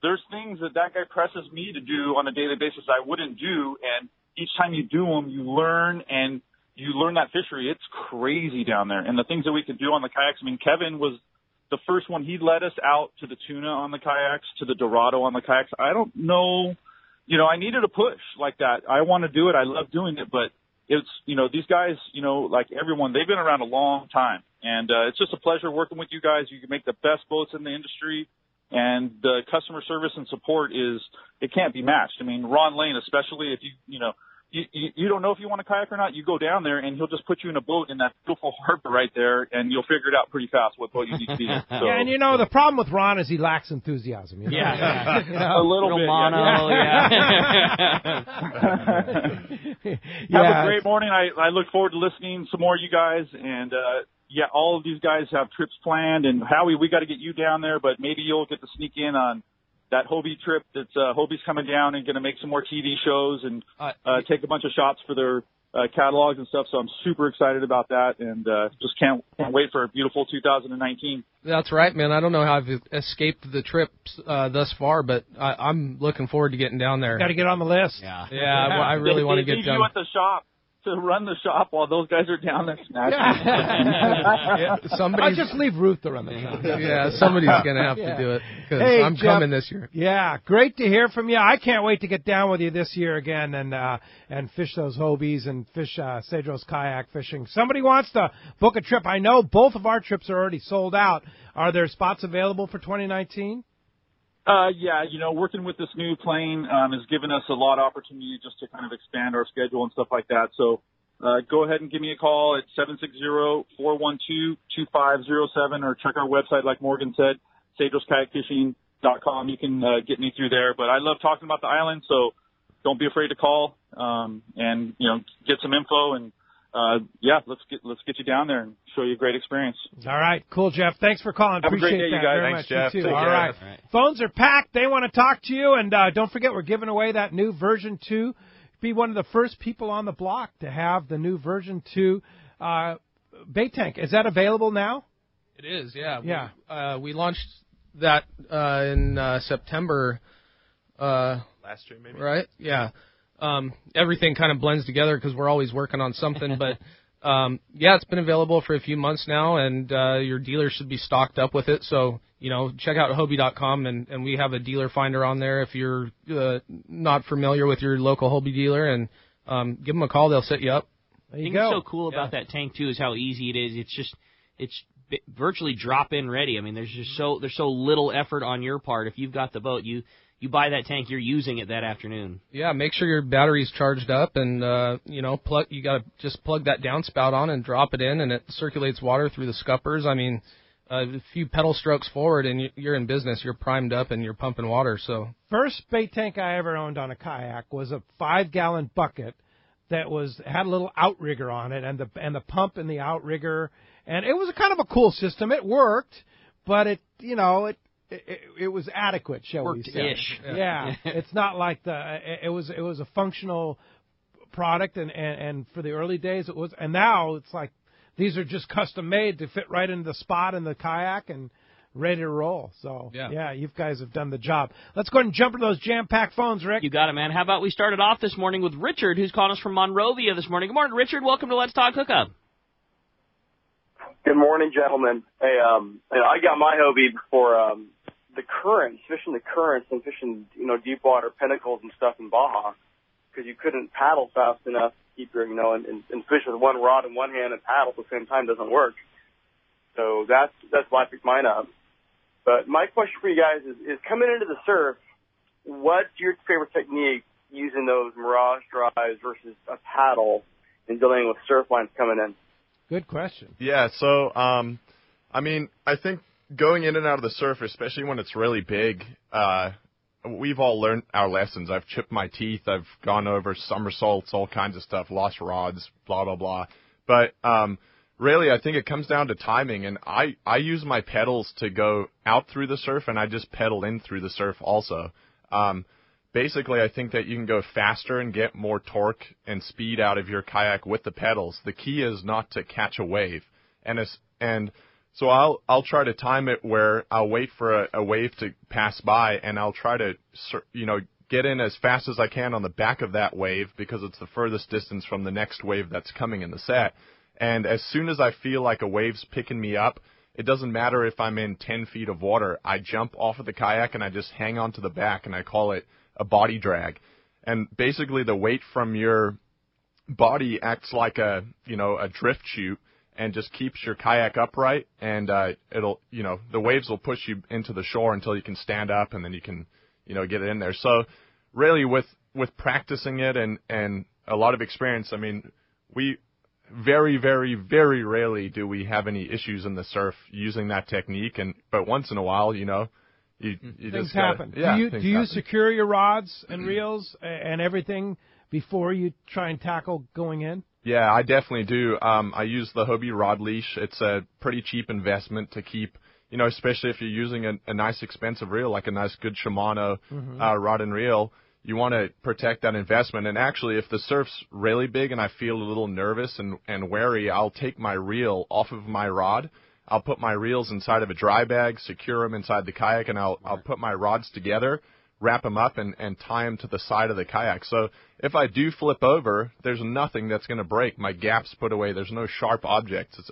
[SPEAKER 14] There's things that guy presses me to do on a daily basis I wouldn't do, and each time you do them, you learn, and you learn that fishery. It's crazy down there. And the things that we could do on the kayaks, I mean, Kevin was the first one. He led us out to the tuna on the kayaks, to the Dorado on the kayaks. I don't know, I needed a push like that. I want to do it. I love doing it, but it's, these guys, like everyone, they've been around a long time. And it's just a pleasure working with you guys. You can make the best boats in the industry. And the customer service and support it can't be matched. I mean, Ron Lane, especially if you don't know if you want to kayak or not, you go down there and he'll just put you in a boat in that beautiful harbor right there, and you'll figure it out pretty fast what boat you need to be in. So.
[SPEAKER 2] Yeah, and the problem with Ron is he lacks enthusiasm.
[SPEAKER 14] Yeah. A little bit.
[SPEAKER 7] Mono,
[SPEAKER 14] Have a great morning. I look forward to listening some more of you guys, and all of these guys have trips planned, and Howie, we got to get you down there, but maybe you'll get to sneak in on that Hobie trip. That's Hobie's coming down and going to make some more TV shows and take a bunch of shots for their catalogs and stuff. So I'm super excited about that, and just can't wait for a beautiful 2019.
[SPEAKER 10] That's right, man. I don't know how I've escaped the trips thus far, but I'm looking forward to getting down there.
[SPEAKER 2] Got to get on the list.
[SPEAKER 10] Yeah, I really want to get done.
[SPEAKER 14] You at the shop to run the shop while those guys are down there smashing.
[SPEAKER 2] I'll just leave Ruth to run the shop.
[SPEAKER 10] Yeah, somebody's going to have to do it because I'm
[SPEAKER 2] Jeff,
[SPEAKER 10] coming this year.
[SPEAKER 2] Yeah, great to hear from you. I can't wait to get down with you this year again and fish those Hobies and fish Cedros kayak fishing. Somebody wants to book a trip. I know both of our trips are already sold out. Are there spots available for 2019?
[SPEAKER 14] Working with this new plane has given us a lot of opportunity just to kind of expand our schedule and stuff like that. So go ahead and give me a call at 760-412-2507 or check our website, like Morgan said, CedrosKayakFishing.com. You can get me through there. But I love talking about the island, so don't be afraid to call and get some info and let's get you down there and show you a great experience.
[SPEAKER 2] All right, cool, Jeff. Thanks for calling.
[SPEAKER 14] Have
[SPEAKER 2] Appreciate
[SPEAKER 14] a great day,
[SPEAKER 2] that
[SPEAKER 14] you guys.
[SPEAKER 2] very
[SPEAKER 8] Thanks,
[SPEAKER 2] much.
[SPEAKER 8] Jeff.
[SPEAKER 2] You too.
[SPEAKER 8] Take
[SPEAKER 2] All
[SPEAKER 8] care.
[SPEAKER 2] right. Phones are packed. They want to talk to you, and don't forget we're giving away that new version 2. Be one of the first people on the block to have the new version 2 bait tank. Is that available now?
[SPEAKER 10] It is. Yeah.
[SPEAKER 2] Yeah.
[SPEAKER 10] We launched that in September.
[SPEAKER 8] Last year, maybe.
[SPEAKER 10] Right. Yeah. Everything kind of blends together because we're always working on something, but. It's been available for a few months now, and your dealer should be stocked up with it. So, check out Hobie.com, and we have a dealer finder on there if you're not familiar with your local Hobie dealer, and give them a call. They'll set you up.
[SPEAKER 2] There you
[SPEAKER 7] I think
[SPEAKER 2] go.
[SPEAKER 7] what's so cool about that tank, too, is how easy it is. It's virtually drop-in ready. I mean, there's so little effort on your part. If you've got the boat, you buy that tank, you're using it that afternoon.
[SPEAKER 10] Yeah, make sure your battery's charged up, and you got to just plug that downspout on and drop it in, and it circulates water through the scuppers. I mean, a few pedal strokes forward, and you're in business. You're primed up, and you're pumping water. So
[SPEAKER 2] first bait tank I ever owned on a kayak was a 5-gallon bucket that had a little outrigger on it, and the pump in the outrigger, and it was kind of a cool system. It worked, but it was adequate, shall we say?
[SPEAKER 7] Ish.
[SPEAKER 2] Yeah, it's not like it was a functional product, and for the early days it was, and now it's like these are just custom made to fit right into the spot in the kayak and ready to roll. So yeah, you guys have done the job. Let's go ahead and jump into those jam-packed phones, Rick.
[SPEAKER 7] You got it, man. How about we started off this morning with Richard, who's calling us from Monrovia this morning. Good morning, Richard. Welcome to Let's Talk Hookup.
[SPEAKER 15] Good morning, gentlemen. Hey, I got my Hobie for the currents, fishing the currents and fishing, deep water pinnacles and stuff in Baja, because you couldn't paddle fast enough to keep your, and fish with one rod in one hand and paddle at the same time doesn't work. So that's why I picked mine up. But my question for you guys is coming into the surf, what's your favorite technique using those Mirage drives versus a paddle and dealing with surf lines coming in?
[SPEAKER 2] Good question.
[SPEAKER 8] Yeah, so, I think going in and out of the surf, especially when it's really big, we've all learned our lessons. I've chipped my teeth. I've gone over somersaults, all kinds of stuff, lost rods, blah, blah, blah. But really, I think it comes down to timing, and I use my pedals to go out through the surf, and I just pedal in through the surf also. Basically, I think that you can go faster and get more torque and speed out of your kayak with the pedals. The key is not to catch a wave. And so I'll try to time it where I'll wait for a wave to pass by, and I'll try to, get in as fast as I can on the back of that wave because it's the furthest distance from the next wave that's coming in the set. And as soon as I feel like a wave's picking me up, it doesn't matter if I'm in 10 feet of water. I jump off of the kayak and I just hang on to the back, and I call it a body drag. And basically the weight from your body acts like a drift chute and just keeps your kayak upright, and it'll, the waves will push you into the shore until you can stand up, and then you can, get it in there. So really with practicing it and a lot of experience, we very, very, very rarely do we have any issues in the surf using that technique, but once in a while, you
[SPEAKER 2] things
[SPEAKER 8] just
[SPEAKER 2] happen.
[SPEAKER 8] Yeah,
[SPEAKER 2] do you secure your rods and reels and everything before you try and tackle going in?
[SPEAKER 8] Yeah, I definitely do. I use the Hobie rod leash. It's a pretty cheap investment to keep, especially if you're using a nice expensive reel, like a nice good Shimano rod and reel. You want to protect that investment. And actually, if the surf's really big and I feel a little nervous and wary, I'll take my reel off of my rod. I'll put my reels inside of a dry bag, secure them inside the kayak, and I'll put my rods together, wrap them up, and tie them to the side of the kayak. So if I do flip over, there's nothing that's going to break. My gap's put away. There's no sharp objects. It's,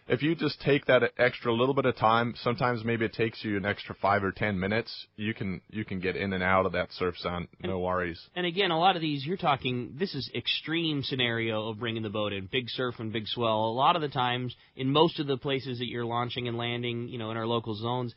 [SPEAKER 8] if you just take that extra little bit of time, sometimes maybe it takes you an extra 5 or 10 minutes, you can get in and out of that surf zone, no worries.
[SPEAKER 7] And again, a lot of these, this is extreme scenario of bringing the boat in, big surf and big swell. A lot of the times, in most of the places that you're launching and landing, in our local zones,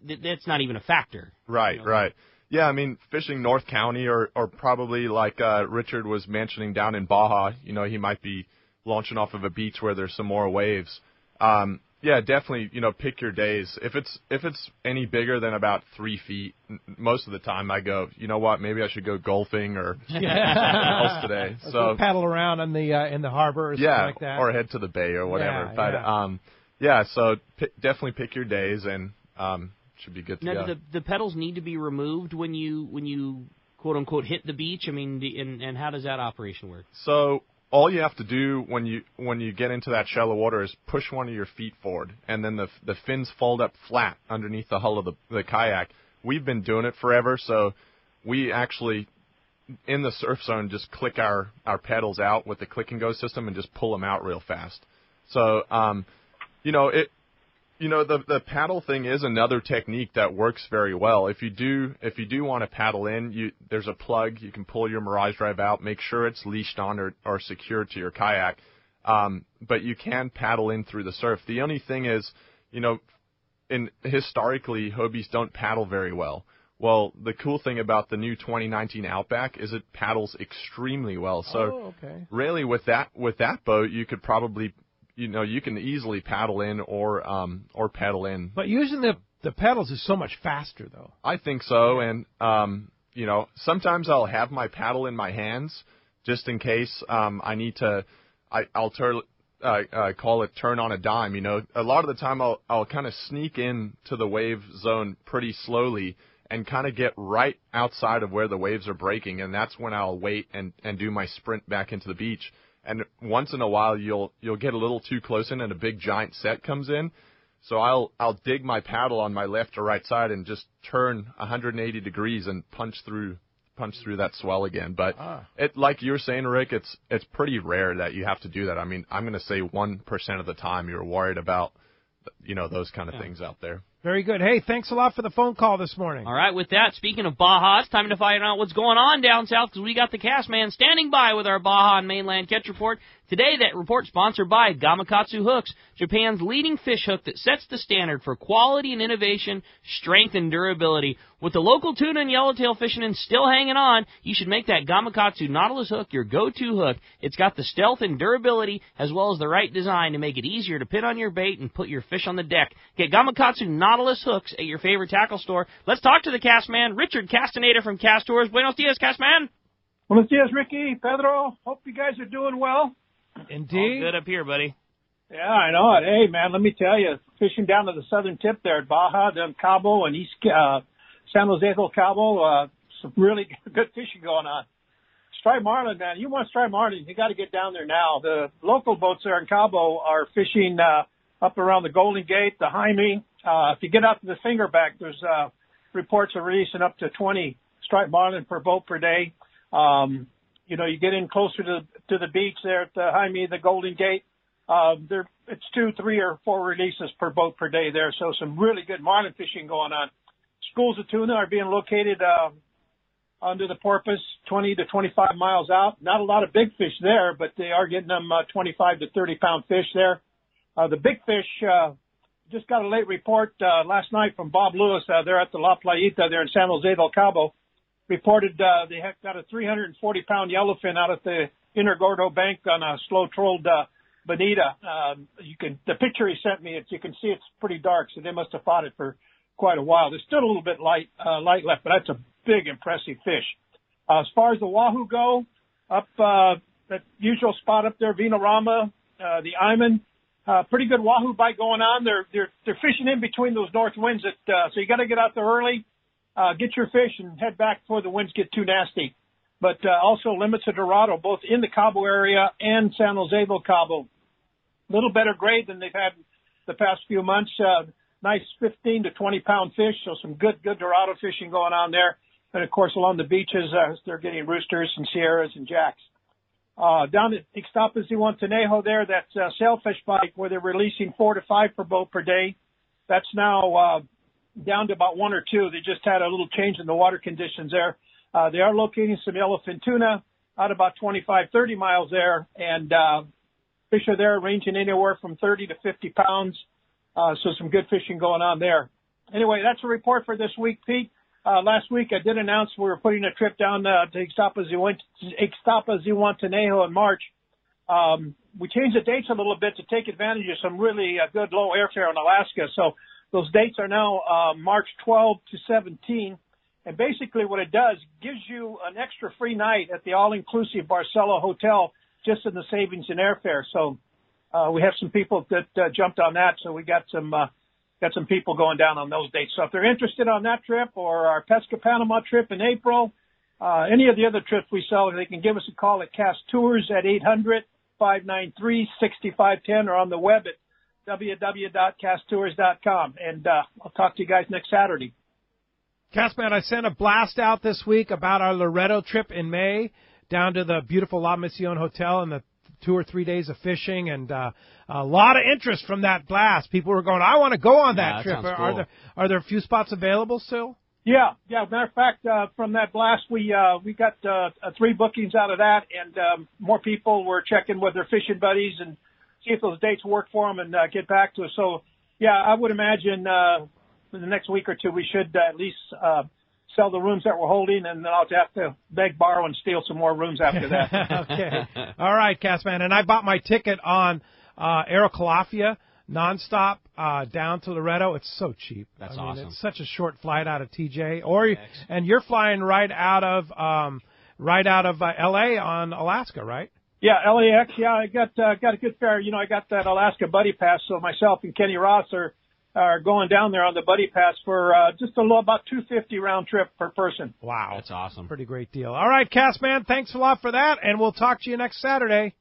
[SPEAKER 7] that's not even a factor.
[SPEAKER 8] Right, right. Yeah, fishing North County or probably like Richard was mentioning down in Baja, he might be launching off of a beach where there's some more waves. Yeah, definitely, pick your days. If it's any bigger than about 3 feet, most of the time I go, you know what, maybe I should go golfing or something else today. So
[SPEAKER 2] paddle around in the harbor or something like that.
[SPEAKER 8] Or head to the bay or whatever. So definitely pick your days and should be good to go.
[SPEAKER 7] Now, the pedals need to be removed when you quote unquote hit the beach. And how does that operation work?
[SPEAKER 8] So all you have to do when you get into that shallow water is push one of your feet forward, and then the fins fold up flat underneath the hull of the kayak. We've been doing it forever, so we actually, in the surf zone, just click our pedals out with the click and go system and just pull them out real fast. So, the paddle thing is another technique that works very well. If you do want to paddle in, there's a plug. You can pull your Mirage Drive out. Make sure it's leashed on or secured to your kayak. But you can paddle in through the surf. The only thing is, historically, Hobies don't paddle very well. Well, the cool thing about the new 2019 Outback is it paddles extremely well. So really with that boat, you could probably you can easily paddle in or pedal in.
[SPEAKER 2] But using the pedals is so much faster, though.
[SPEAKER 8] I think so, and sometimes I'll have my paddle in my hands just in case I need to. I'll call it turn on a dime. A lot of the time I'll kind of sneak in to the wave zone pretty slowly and kind of get right outside of where the waves are breaking, and that's when I'll wait and do my sprint back into the beach. And once in a while, you'll get a little too close in, and a big giant set comes in. So I'll dig my paddle on my left or right side and just turn 180 degrees and punch through punch through that swell again. But it, like you were saying, Rick, it's pretty rare that you have to do that. I mean, I'm going to say 1% of the time you're worried about, those kind of things out there.
[SPEAKER 2] Very good. Hey, thanks a lot for the phone call this morning.
[SPEAKER 7] All right, with that, speaking of Baja, it's time to find out what's going on down south because we got the cast man standing by with our Baja and Mainland Catch Report. Today, that report sponsored by Gamakatsu Hooks, Japan's leading fish hook that sets the standard for quality and innovation, strength and durability. With the local tuna and yellowtail fishermen still hanging on, you should make that Gamakatsu Nautilus hook your go-to hook. It's got the stealth and durability as well as the right design to make it easier to pin on your bait and put your fish on the deck. Get Gamakatsu Nautilus hooks at your favorite tackle store. Let's talk to the cast man, Richard Castaneda from Cast Tours. Buenos dias, cast man.
[SPEAKER 16] Buenos dias, Ricky, Pedro. Hope you guys are doing well.
[SPEAKER 2] Indeed.
[SPEAKER 7] All good up here, buddy.
[SPEAKER 16] Yeah, I know it. Hey, man, let me tell you, fishing down to the southern tip there at Baja, down Cabo and East San Jose del Cabo, some really good fishing going on. Striped marlin, man, you want striped marlin, you got to get down there now. The local boats there in Cabo are fishing up around the Golden Gate, the Jaime. If you get out to the Fingerback, there's reports of releasing up to 20 striped marlin per boat per day. You get in closer to the beach there at the Jaime, the Golden Gate. It's 2, 3, or 4 releases per boat per day there. So some really good marlin fishing going on. Schools of tuna are being located under the Porpoise, 20 to 25 miles out. Not a lot of big fish there, but they are getting them 25 to 30-pound fish there. The big fish, just got a late report last night from Bob Lewis. They're at the La Playita there in San Jose del Cabo. Reported they have got a 340-pound yellowfin out at the Inner Gordo Bank on a slow-trolled bonita. The picture he sent me, you can see it's pretty dark, so they must have fought it for quite a while. There's still a little bit light left, but that's a big, impressive fish. As far as the wahoo go, up that usual spot up there, Vinorama, the Iman, pretty good wahoo bite going on. They're fishing in between those north winds, so you got to get out there early. Get your fish and head back before the winds get too nasty. But also limits of Dorado, both in the Cabo area and San Jose del Cabo. A little better grade than they've had the past few months. Nice 15 to 20-pound fish, so some good Dorado fishing going on there. And, of course, along the beaches, they're getting roosters and sierras and jacks. Down at Ixtapas y Guantanejo there, that's sailfish bite where they're releasing 4 to 5 per boat per day. That's now down to about 1 or 2. They just had a little change in the water conditions there. They are locating some yellowfin tuna out about 25, 30 miles there, and fish are there ranging anywhere from 30 to 50 pounds. So some good fishing going on there. Anyway, that's a report for this week, Pete. Last week I did announce we were putting a trip down to Ixtapas y Guantanejo in March. We changed the dates a little bit to take advantage of some really good low airfare in Alaska. So those dates are now March 12 to 17. And basically what it does, gives you an extra free night at the all-inclusive Barcelo Hotel just in the savings in airfare. So we have some people that jumped on that. So we got some people going down on those dates. So if they're interested on that trip or our Pesca Panama trip in April, any of the other trips we sell, they can give us a call at Cast Tours at 800-593-6510 or on the web at www.casttours.com. And I'll talk to you guys next Saturday.
[SPEAKER 2] Castman, I sent a blast out this week about our Loreto trip in May down to the beautiful La Misión Hotel and the 2 or 3 days of fishing, and a lot of interest from that blast. People were going, I want to go on that trip.
[SPEAKER 7] Cool.
[SPEAKER 2] Are there a few spots available still?
[SPEAKER 16] Yeah. Matter of fact, from that blast, we got 3 bookings out of that, and more people were checking with their fishing buddies and see if those dates work for them and get back to us. So, yeah, I would imagine in the next week or 2 we should at least sell the rooms that we're holding, and then I'll have to beg, borrow, and steal some more rooms after that.
[SPEAKER 2] Okay. All right, Castman. And I bought my ticket on Aerocalafia nonstop down to Loreto. It's so cheap.
[SPEAKER 7] That's awesome.
[SPEAKER 2] It's such a short flight out of TJ. And you're flying right out of L.A. on Alaska, right?
[SPEAKER 16] Yeah, LAX. Yeah, I got a good fare. I got that Alaska Buddy Pass, so myself and Kenny Ross are going down there on the Buddy Pass for just about $250 round trip per person.
[SPEAKER 2] Wow.
[SPEAKER 7] That's awesome.
[SPEAKER 2] Pretty great deal. All right, Castman, thanks a lot for that, and we'll talk to you next Saturday.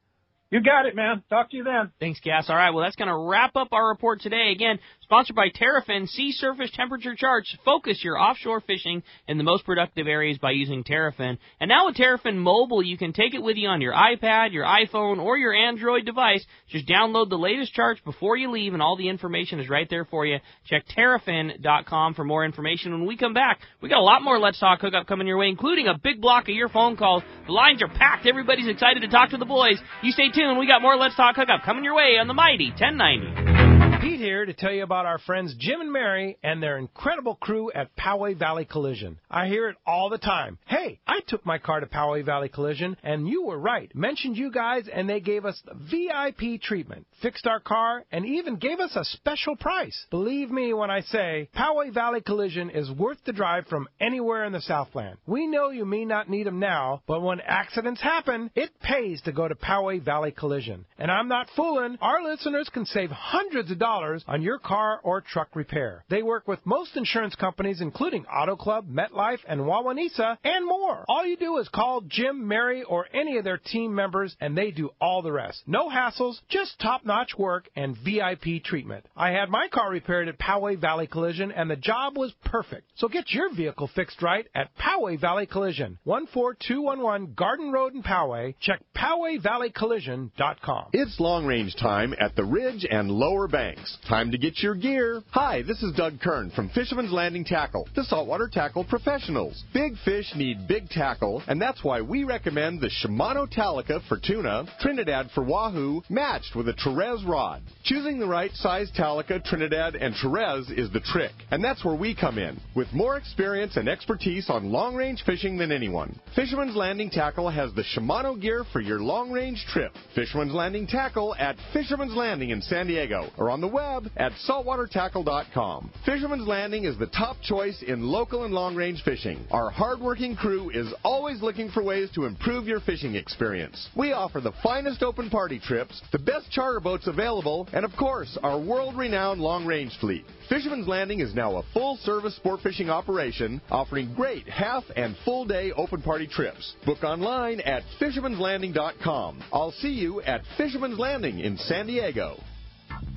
[SPEAKER 16] You got it, man. Talk to you then.
[SPEAKER 7] Thanks, Cass. All right, well, that's going to wrap up our report today. Again, Sponsored by Terrafin, sea surface temperature charts. Focus your offshore fishing in the most productive areas by using Terrafin. And now with Terrafin Mobile, you can take it with you on your iPad, your iPhone, or your Android device. Just download the latest charts before you leave, and all the information is right there for you. Check Terrafin.com for more information. When we come back, we got a lot more Let's Talk Hookup coming your way, including a big block of your phone calls. The lines are packed. Everybody's excited to talk to the boys. You stay tuned. We got more Let's Talk Hookup coming your way on the Mighty 1090.
[SPEAKER 2] Pete here to tell you about our friends Jim and Mary and their incredible crew at Poway Valley Collision. I hear it all the time. Hey, I took my car to Poway Valley Collision, and you were right. Mentioned you guys, and they gave us the VIP treatment, fixed our car, and even gave us a special price. Believe me when I say Poway Valley Collision is worth the drive from anywhere in the Southland. We know you may not need them now, but when accidents happen, it pays to go to Poway Valley Collision. And I'm not fooling. Our listeners can save hundreds of dollars on your car or truck repair. They work with most insurance companies, including Auto Club, MetLife, and Wawanesa, and more. All you do is call Jim, Mary, or any of their team members, and they do all the rest. No hassles, just top-notch work and VIP treatment. I had my car repaired at Poway Valley Collision, and the job was perfect. So get your vehicle fixed right at Poway Valley Collision, 14211 Garden Road in Poway. Check PowayValleyCollision.com.
[SPEAKER 13] It's long-range time at the Ridge and Lower Banks. Time to get your gear. Hi, this is Doug Kern from Fisherman's Landing Tackle, the saltwater tackle professionals. Big fish need big tackle, and that's why we recommend the Shimano Talica for tuna, Trinidad for wahoo, matched with a Therese rod. Choosing the right size Talica, Trinidad, and Therese is the trick, and that's where we come in, with more experience and expertise on long-range fishing than anyone. Fisherman's Landing Tackle has the Shimano gear for your long-range trip. Fisherman's Landing Tackle at Fisherman's Landing in San Diego, or on the web at saltwatertackle.com. Fisherman's Landing is the top choice in local and long-range fishing. Our hard-working crew is always looking for ways to improve your fishing experience. We offer the finest open party trips, the best charter boats available, and of course, our world-renowned long-range fleet. Fisherman's Landing is now a full-service sport fishing operation, offering great half and full-day open party trips. Book online at fishermanslanding.com. I'll see you at Fisherman's Landing in San Diego.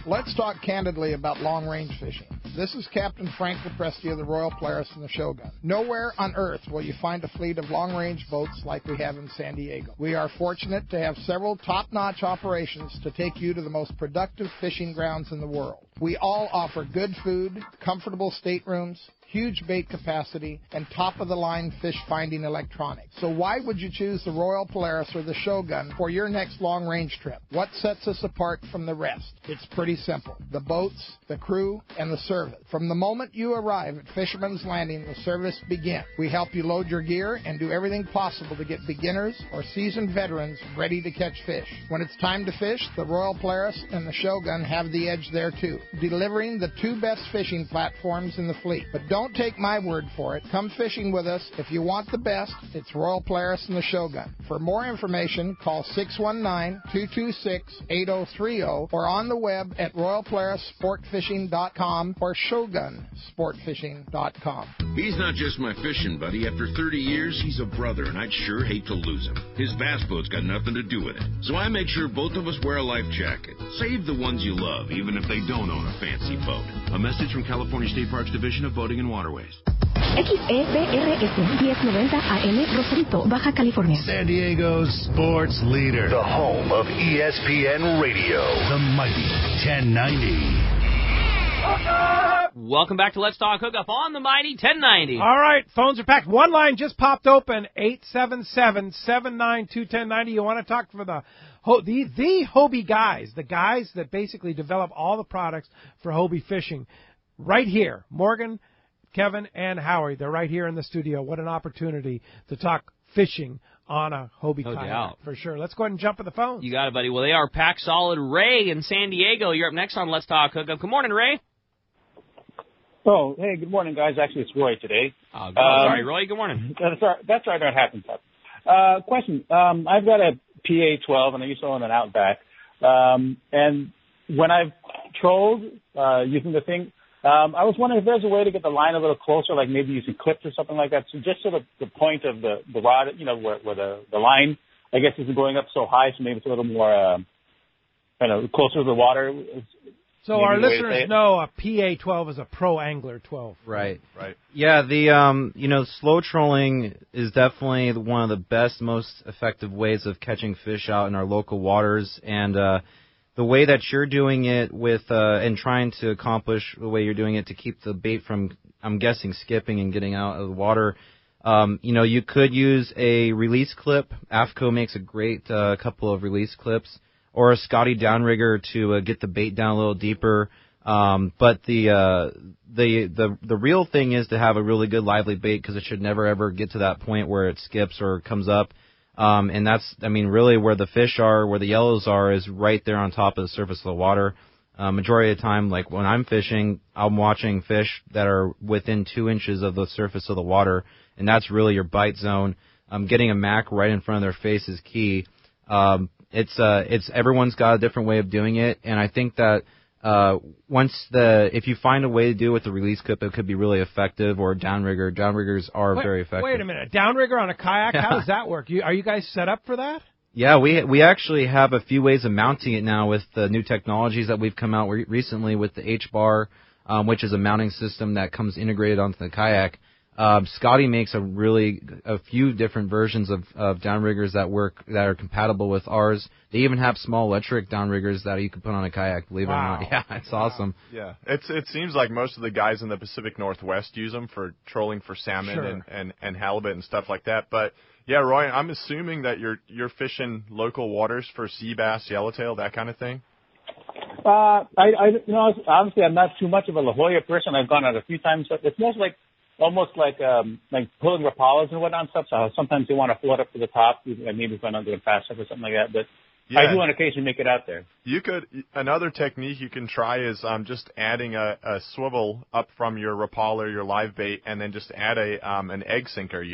[SPEAKER 17] Let's talk candidly about long-range fishing. This is Captain Frank Lepresti of the Royal Polaris and the Shogun. Nowhere on Earth will you find a fleet of long-range boats like we have in San Diego. We are fortunate to have several top-notch operations to take you to the most productive fishing grounds in the world. We all offer good food, comfortable staterooms, huge bait capacity, and top-of-the-line fish-finding electronics. So why would you choose the Royal Polaris or the Shogun for your next long-range trip? What sets us apart from the rest? It's pretty simple. The boats, the crew, and the service. From the moment you arrive at Fisherman's Landing, the service begins. We help you load your gear and do everything possible to get beginners or seasoned veterans ready to catch fish. When it's time to fish, the Royal Polaris and the Shogun have the edge there too, delivering the two best fishing platforms in the fleet. But don't take my word for it. Come fishing with us. If you want the best, it's Royal Polaris and the Shogun. For more information, call 619-226-8030 or on the web at royalpolarissportfishing.com or shogunsportfishing.com.
[SPEAKER 18] He's not just my fishing buddy. After 30 years, he's a brother, and I'd sure hate to lose him. His bass boat's got nothing to do with it. So I make sure both of us wear a life jacket. Save the ones you love, even if they don't own a fancy boat. A message from California State Parks Division of Boating and Waterways.
[SPEAKER 19] XEBRS 1090 AM Rosarito, Baja California.
[SPEAKER 1] San Diego's sports leader. The home of ESPN Radio. The mighty 1090.
[SPEAKER 7] Welcome back to Let's Talk Hookup on the Mighty 1090.
[SPEAKER 2] All right, phones are packed. One line just popped open, 877-792-1090. You want to talk for the Hobie guys, the guys that basically develop all the products for Hobie fishing. Right here, Morgan, Kevin, and Howie. They're right here in the studio. What an opportunity to talk fishing on a Hobie kayak.
[SPEAKER 7] Doubt.
[SPEAKER 2] For sure. Let's go ahead and jump in the phone.
[SPEAKER 7] You got it, buddy. Well, they are packed solid. Ray in San Diego, you're up next on Let's Talk Hookup. Good morning, Ray.
[SPEAKER 16] Oh, hey, good morning, guys. Actually, it's Roy today.
[SPEAKER 7] Oh, sorry, Roy. Good morning.
[SPEAKER 16] That's all right. That happens. Question. I've got a PA-12, and I used to own an Outback. And when I've trolled using the thing, I was wondering if there's a way to get the line a little closer, like maybe using clips or something like that. So just so the point of the rod, where the line, I guess, isn't going up so high, so maybe it's a little more, closer to the water.
[SPEAKER 2] So our listeners know a PA-12 is a pro angler 12.
[SPEAKER 9] Right.
[SPEAKER 8] Right.
[SPEAKER 9] Yeah, the slow trolling is definitely one of the best, most effective ways of catching fish out in our local waters, and the way that you're doing it with and trying to accomplish the way you're doing it to keep the bait from, I'm guessing, skipping and getting out of the water. You could use a release clip. AFCO makes a great couple of release clips, or a Scotty downrigger to get the bait down a little deeper. But the real thing is to have a really good lively bait, because it should never ever get to that point where it skips or comes up. And that's, really where the fish are, where the yellows are, is right there on top of the surface of the water. Majority of the time, like when I'm fishing, I'm watching fish that are within 2 inches of the surface of the water, and that's really your bite zone. Getting a mac right in front of their face is key. It's everyone's got a different way of doing it, and I think that if you find a way to do it with the release clip, it could be really effective, or a downrigger. Downriggers are very effective.
[SPEAKER 2] Wait a minute, downrigger on a kayak? How does that work? Are you guys set up for that?
[SPEAKER 9] Yeah, we actually have a few ways of mounting it now with the new technologies that we've come out recently with the H-bar, which is a mounting system that comes integrated onto the kayak. Scotty makes a few different versions of downriggers that are compatible with ours. They even have small electric downriggers that you can put on a kayak, believe it or not. Yeah, it's awesome.
[SPEAKER 8] Yeah, it seems like most of the guys in the Pacific Northwest use them for trolling for salmon and halibut and stuff like that. But yeah, Roy, I'm assuming that you're fishing local waters for sea bass, yellowtail, that kind of thing.
[SPEAKER 16] Obviously I'm not too much of a La Jolla person. I've gone out a few times, but it's almost like pulling rapalas and whatnot and stuff. So sometimes you want to float up to the top, maybe if I'm not doing fast stuff or something like that. But yeah. I do on occasion make it out there.
[SPEAKER 8] Another technique you can try is just adding a swivel up from your rapala or your live bait, and then just add an egg sinker,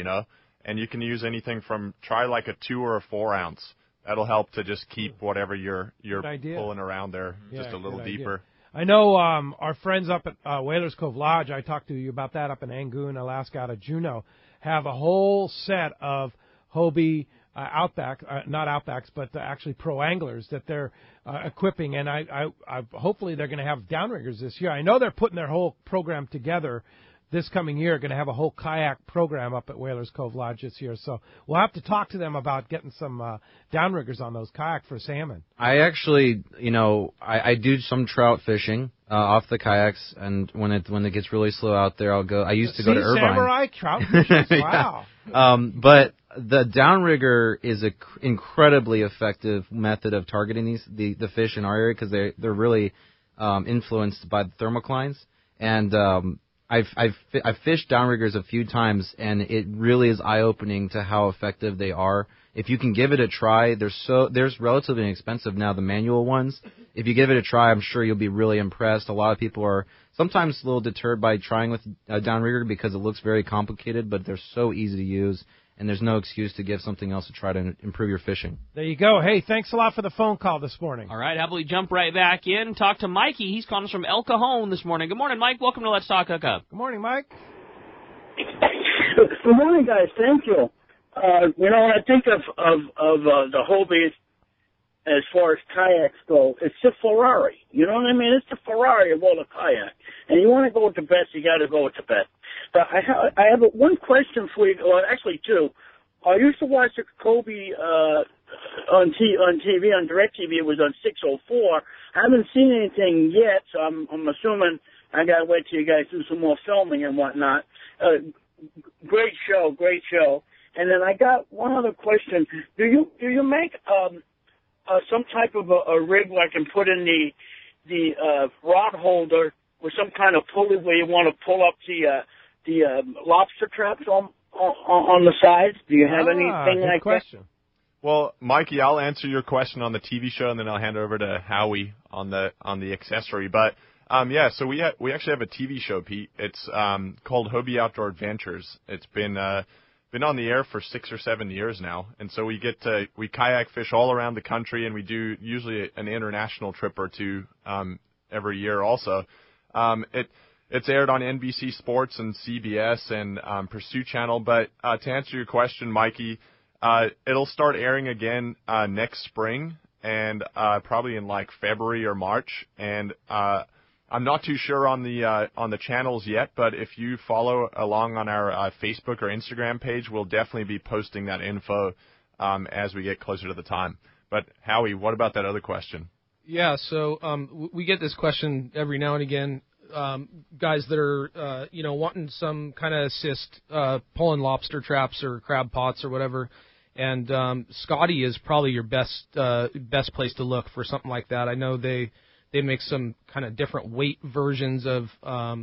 [SPEAKER 8] and you can use anything from try like a 2 or a 4 ounce. That'll help to just keep whatever you're pulling around there just a little deeper.
[SPEAKER 2] I know our friends up at Whalers Cove Lodge, I talked to you about that up in Angoon, Alaska, out of Juneau, have a whole set of Hobie Outback, not Outbacks, but actually pro anglers that they're equipping, and I hopefully they're going to have downriggers this year. I know they're putting their whole program together this coming year, going to have a whole kayak program up at Whalers Cove Lodge this year. So we'll have to talk to them about getting some downriggers on those kayak for salmon.
[SPEAKER 9] I actually, I do some trout fishing off the kayaks, and when it gets really slow out there, I'll go. I used to go to Irvine.
[SPEAKER 2] Samurai trout fishing. Wow.
[SPEAKER 9] But the downrigger is an incredibly effective method of targeting the fish in our area, because they're really influenced by the thermoclines, and I've fished downriggers a few times, and it really is eye-opening to how effective they are. If you can give it a try, they're relatively inexpensive now, the manual ones. If you give it a try, I'm sure you'll be really impressed. A lot of people are sometimes a little deterred by trying with a downrigger because it looks very complicated, but they're so easy to use, and there's no excuse to give something else a try to improve your fishing.
[SPEAKER 2] There you go. Hey, thanks a lot for the phone call this morning.
[SPEAKER 7] All right, how about we jump right back in and talk to Mikey. He's calling us from El Cajon this morning. Good morning, Mike. Welcome to Let's Talk Hookup.
[SPEAKER 2] Good morning, Mike.
[SPEAKER 20] Good morning, guys. Thank you. When I think of the Hobie as far as kayaks go, it's a Ferrari. You know what I mean? It's the Ferrari of all the kayaks. And you want to go with the best, you got to go with the best. But I have one question for you, or actually two. I used to watch the Kobe on TV, on DirecTV. It was on 604. I haven't seen anything yet, so I'm assuming I got to wait till you guys do some more filming and whatnot. Great show. And then I got one other question. Do you make some type of a rig where I can put in the rod holder with some kind of pulley where you want to pull up the lobster traps on the sides? Do you have anything like
[SPEAKER 2] question.
[SPEAKER 20] that?
[SPEAKER 8] Well, Mikey, I'll answer your question on the TV show, and then I'll hand over to Howie on the accessory. But so we actually have a TV show, Pete. It's called Hobie Outdoor Adventures. It's been on the air for 6 or 7 years now, and so we kayak fish all around the country, and we do usually an international trip or two every year also. It's aired on NBC Sports and CBS and Pursuit Channel. But to answer your question, Mikey, it'll start airing again next spring. and probably in like February or March. And I'm not too sure on the channels yet, but if you follow along on our Facebook or Instagram page, we'll definitely be posting that info as we get closer to the time. But Howie, what about that other question?
[SPEAKER 10] Yeah, so we get this question every now and again. Guys that are wanting some kind of assist pulling lobster traps or crab pots or whatever. And Scotty is probably your best place to look for something like that. I know they make some kind of different weight versions of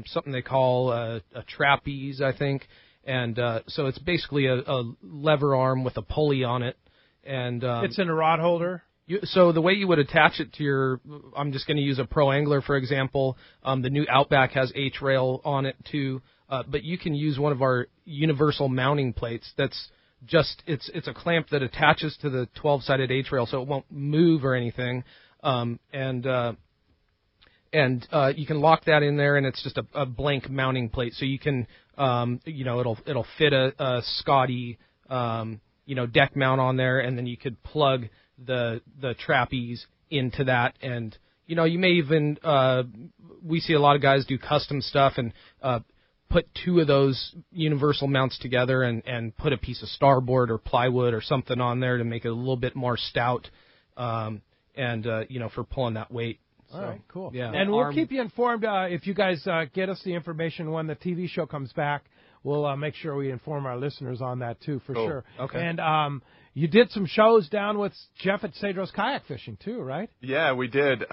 [SPEAKER 10] something they call a trapeze, I think. And so it's basically a lever arm with a pulley on it. And
[SPEAKER 2] it's in a rod holder.
[SPEAKER 10] So the way you would attach it to your, I'm just going to use a pro angler for example. The new Outback has H-rail on it too, but you can use one of our universal mounting plates. That's just it's a clamp that attaches to the 12-sided H-rail, so it won't move or anything. And you can lock that in there, and it's just a blank mounting plate. So you can, it'll fit a Scotty, deck mount on there, and then you could plug the trapeze into that. And you may even we see a lot of guys do custom stuff and put two of those universal mounts together and put a piece of starboard or plywood or something on there to make it a little bit more stout for pulling that weight.
[SPEAKER 2] All right, cool.
[SPEAKER 10] Yeah.
[SPEAKER 2] And we'll keep you informed if you guys get us the information when the TV show comes back. We'll make sure we inform our listeners on that, too, for sure.
[SPEAKER 10] Okay.
[SPEAKER 2] And you did some shows down with Jeff at Cedros Kayak Fishing, too, right?
[SPEAKER 8] Yeah, we did.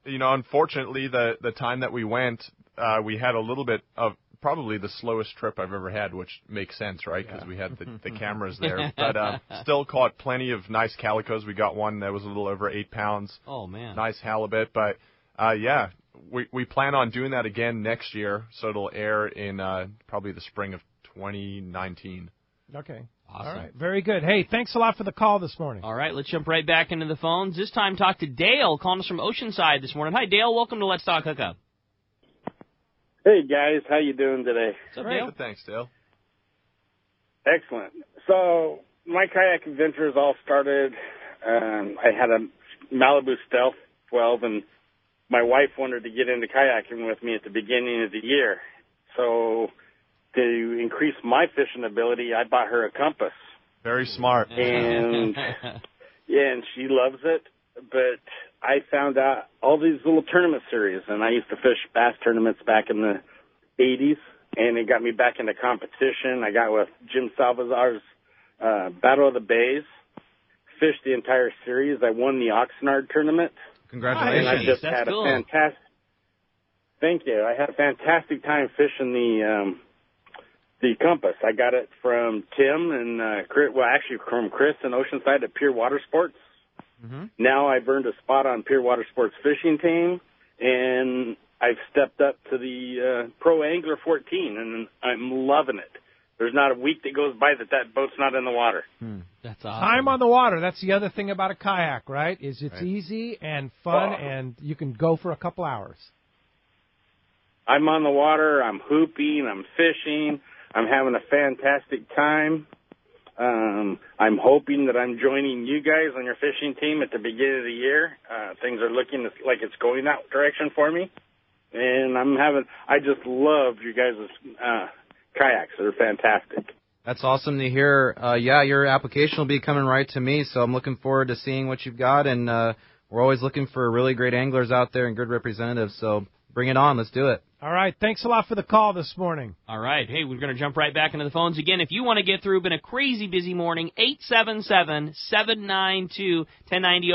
[SPEAKER 8] Unfortunately, the time that we went, we had a little bit of probably the slowest trip I've ever had, which makes sense, right? Because we had the cameras there. But still caught plenty of nice calicos. We got one that was a little over 8 pounds.
[SPEAKER 7] Oh, man.
[SPEAKER 8] Nice halibut. But, we plan on doing that again next year, so it'll air in probably the spring of 2019.
[SPEAKER 2] Okay.
[SPEAKER 7] Awesome.
[SPEAKER 2] All right. Very good. Hey, thanks a lot for the call this morning.
[SPEAKER 7] All right, let's jump right back into the phones. This time talk to Dale, calling us from Oceanside this morning. Hi, Dale. Welcome to Let's Talk Hookup.
[SPEAKER 21] Hey, guys. How you doing today?
[SPEAKER 7] What's up, Dale?
[SPEAKER 8] Thanks, Dale.
[SPEAKER 21] Excellent. So my kayak adventures all started, I had a Malibu Stealth 12, and my wife wanted to get into kayaking with me at the beginning of the year. So to increase my fishing ability, I bought her a compass.
[SPEAKER 8] Very smart.
[SPEAKER 21] And and she loves it. But I found out all these little tournament series, and I used to fish bass tournaments back in the 80s, and it got me back into competition. I got with Jim Salvazar's Battle of the Bays, fished the entire series. I won the Oxnard tournament.
[SPEAKER 9] Congratulations.
[SPEAKER 21] And I just
[SPEAKER 7] That's
[SPEAKER 21] had
[SPEAKER 7] cool.
[SPEAKER 21] a fantastic. Thank you. I had a fantastic time fishing the compass. I got it from Tim and Chris, from Chris in Oceanside at Pure Water Sports.
[SPEAKER 9] Mm-hmm.
[SPEAKER 21] Now I've earned a spot on Pure Water Sports fishing team, and I've stepped up to the Pro Angler 14, and I'm loving it. There's not a week that goes by that boat's not in the water.
[SPEAKER 7] That's awesome.
[SPEAKER 2] Time on the water. That's the other thing about a kayak, right? Is it's
[SPEAKER 21] Right.
[SPEAKER 2] easy and fun, and you can go for a couple hours.
[SPEAKER 21] I'm on the water. I'm hooping. I'm fishing. I'm having a fantastic time. I'm hoping that I'm joining you guys on your fishing team at the beginning of the year. Things are looking like it's going that direction for me. And I just love you guys' kayaks. They're fantastic.
[SPEAKER 9] That's awesome to hear. Your application will be coming right to me, so I'm looking forward to seeing what you've got. And we're always looking for really great anglers out there and good representatives. So bring it on. Let's do it.
[SPEAKER 2] All right. Thanks a lot for the call this morning.
[SPEAKER 7] All right. Hey, we're going to jump right back into the phones again. If you want to get through, been a crazy busy morning, 877-792-1090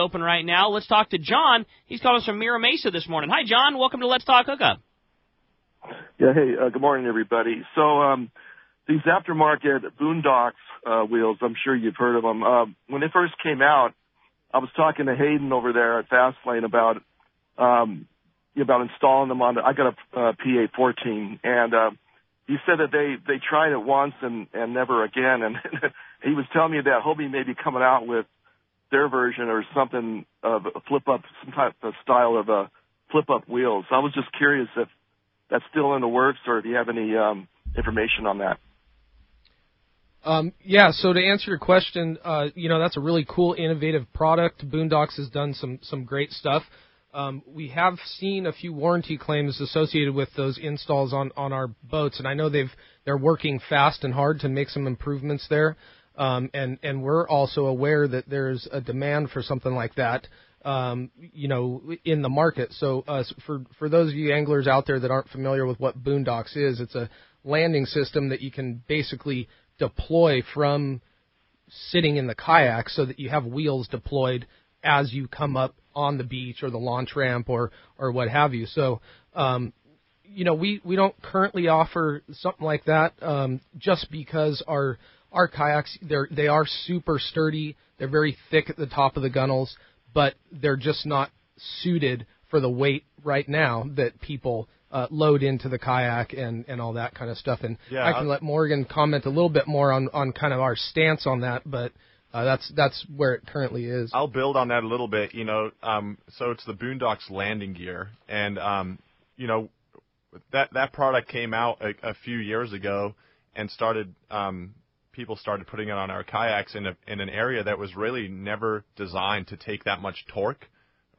[SPEAKER 7] open right now. Let's talk to John. He's calling us from Mira Mesa this morning. Hi, John. Welcome to Let's Talk Hookup.
[SPEAKER 22] Yeah, hey, good morning, everybody. So these aftermarket Boondocks wheels, I'm sure you've heard of them. When they first came out, I was talking to Hayden over there at Fastlane about installing them on. I got a PA-14, and he said that they tried it once and never again. And he was telling me that Hobie may be coming out with their version or something of a flip-up, some type of style of a flip-up wheels. I was just curious if that's still in the works or if you have any information on that.
[SPEAKER 10] Yeah, so to answer your question, that's a really cool, innovative product. Boondocks has done some great stuff. We have seen a few warranty claims associated with those installs on our boats, and I know they're working fast and hard to make some improvements there. And we're also aware that there's a demand for something like that, in the market. So for those of you anglers out there that aren't familiar with what Boondocks is, it's a landing system that you can basically deploy from sitting in the kayak so that you have wheels deployed as you come up on the beach or the launch ramp or what have you. So, we don't currently offer something like that, just because our kayaks, they are super sturdy. They're very thick at the top of the gunnels, but they're just not suited for the weight right now that people load into the kayak and all that kind of stuff. And
[SPEAKER 8] yeah,
[SPEAKER 10] I can let Morgan comment a little bit more on kind of our stance on that, but that's where it currently is.
[SPEAKER 8] I'll build on that a little bit. So it's the Boondocks landing gear, and that product came out a few years ago and started. People started putting it on our kayaks in an area that was really never designed to take that much torque.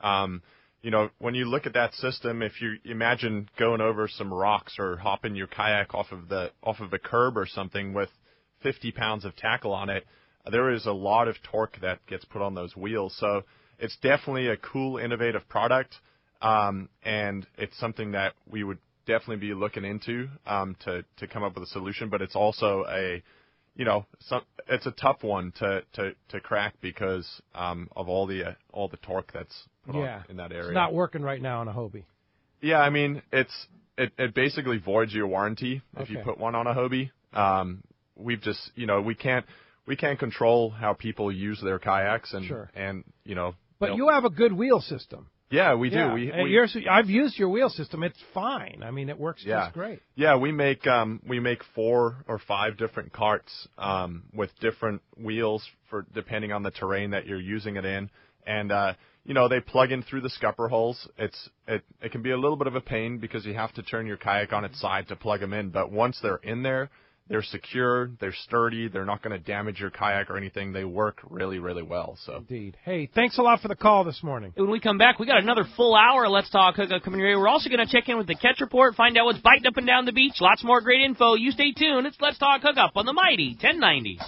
[SPEAKER 8] When you look at that system, if you imagine going over some rocks or hopping your kayak off of the curb or something with 50 pounds of tackle on it, there is a lot of torque that gets put on those wheels. So it's definitely a cool, innovative product, and it's something that we would definitely be looking into to come up with a solution. But it's also it's a tough one to crack because of all the torque that's put on in that area.
[SPEAKER 2] It's not working right now on a Hobie.
[SPEAKER 8] Yeah, I mean it basically voids your warranty if you put one on a Hobie. We've just we can't control how people use their kayaks and
[SPEAKER 2] But you have a good wheel system.
[SPEAKER 8] Yeah, we do.
[SPEAKER 2] Yeah. I've used your wheel system. It's fine. I mean, it works just great.
[SPEAKER 8] Yeah, we make 4 or 5 different carts with different wheels for depending on the terrain that you're using it in, and they plug in through the scupper holes. It can be a little bit of a pain because you have to turn your kayak on its side to plug them in, but once they're in there, they're secure, they're sturdy, they're not going to damage your kayak or anything. They work really, really well. So
[SPEAKER 2] indeed. Hey, thanks a lot for the call this morning.
[SPEAKER 7] When we come back, we got another full hour of Let's Talk Hookup coming your way. We're also going to check in with the catch report, find out what's biting up and down the beach. Lots more great info. You stay tuned. It's Let's Talk Hookup on the mighty 1090.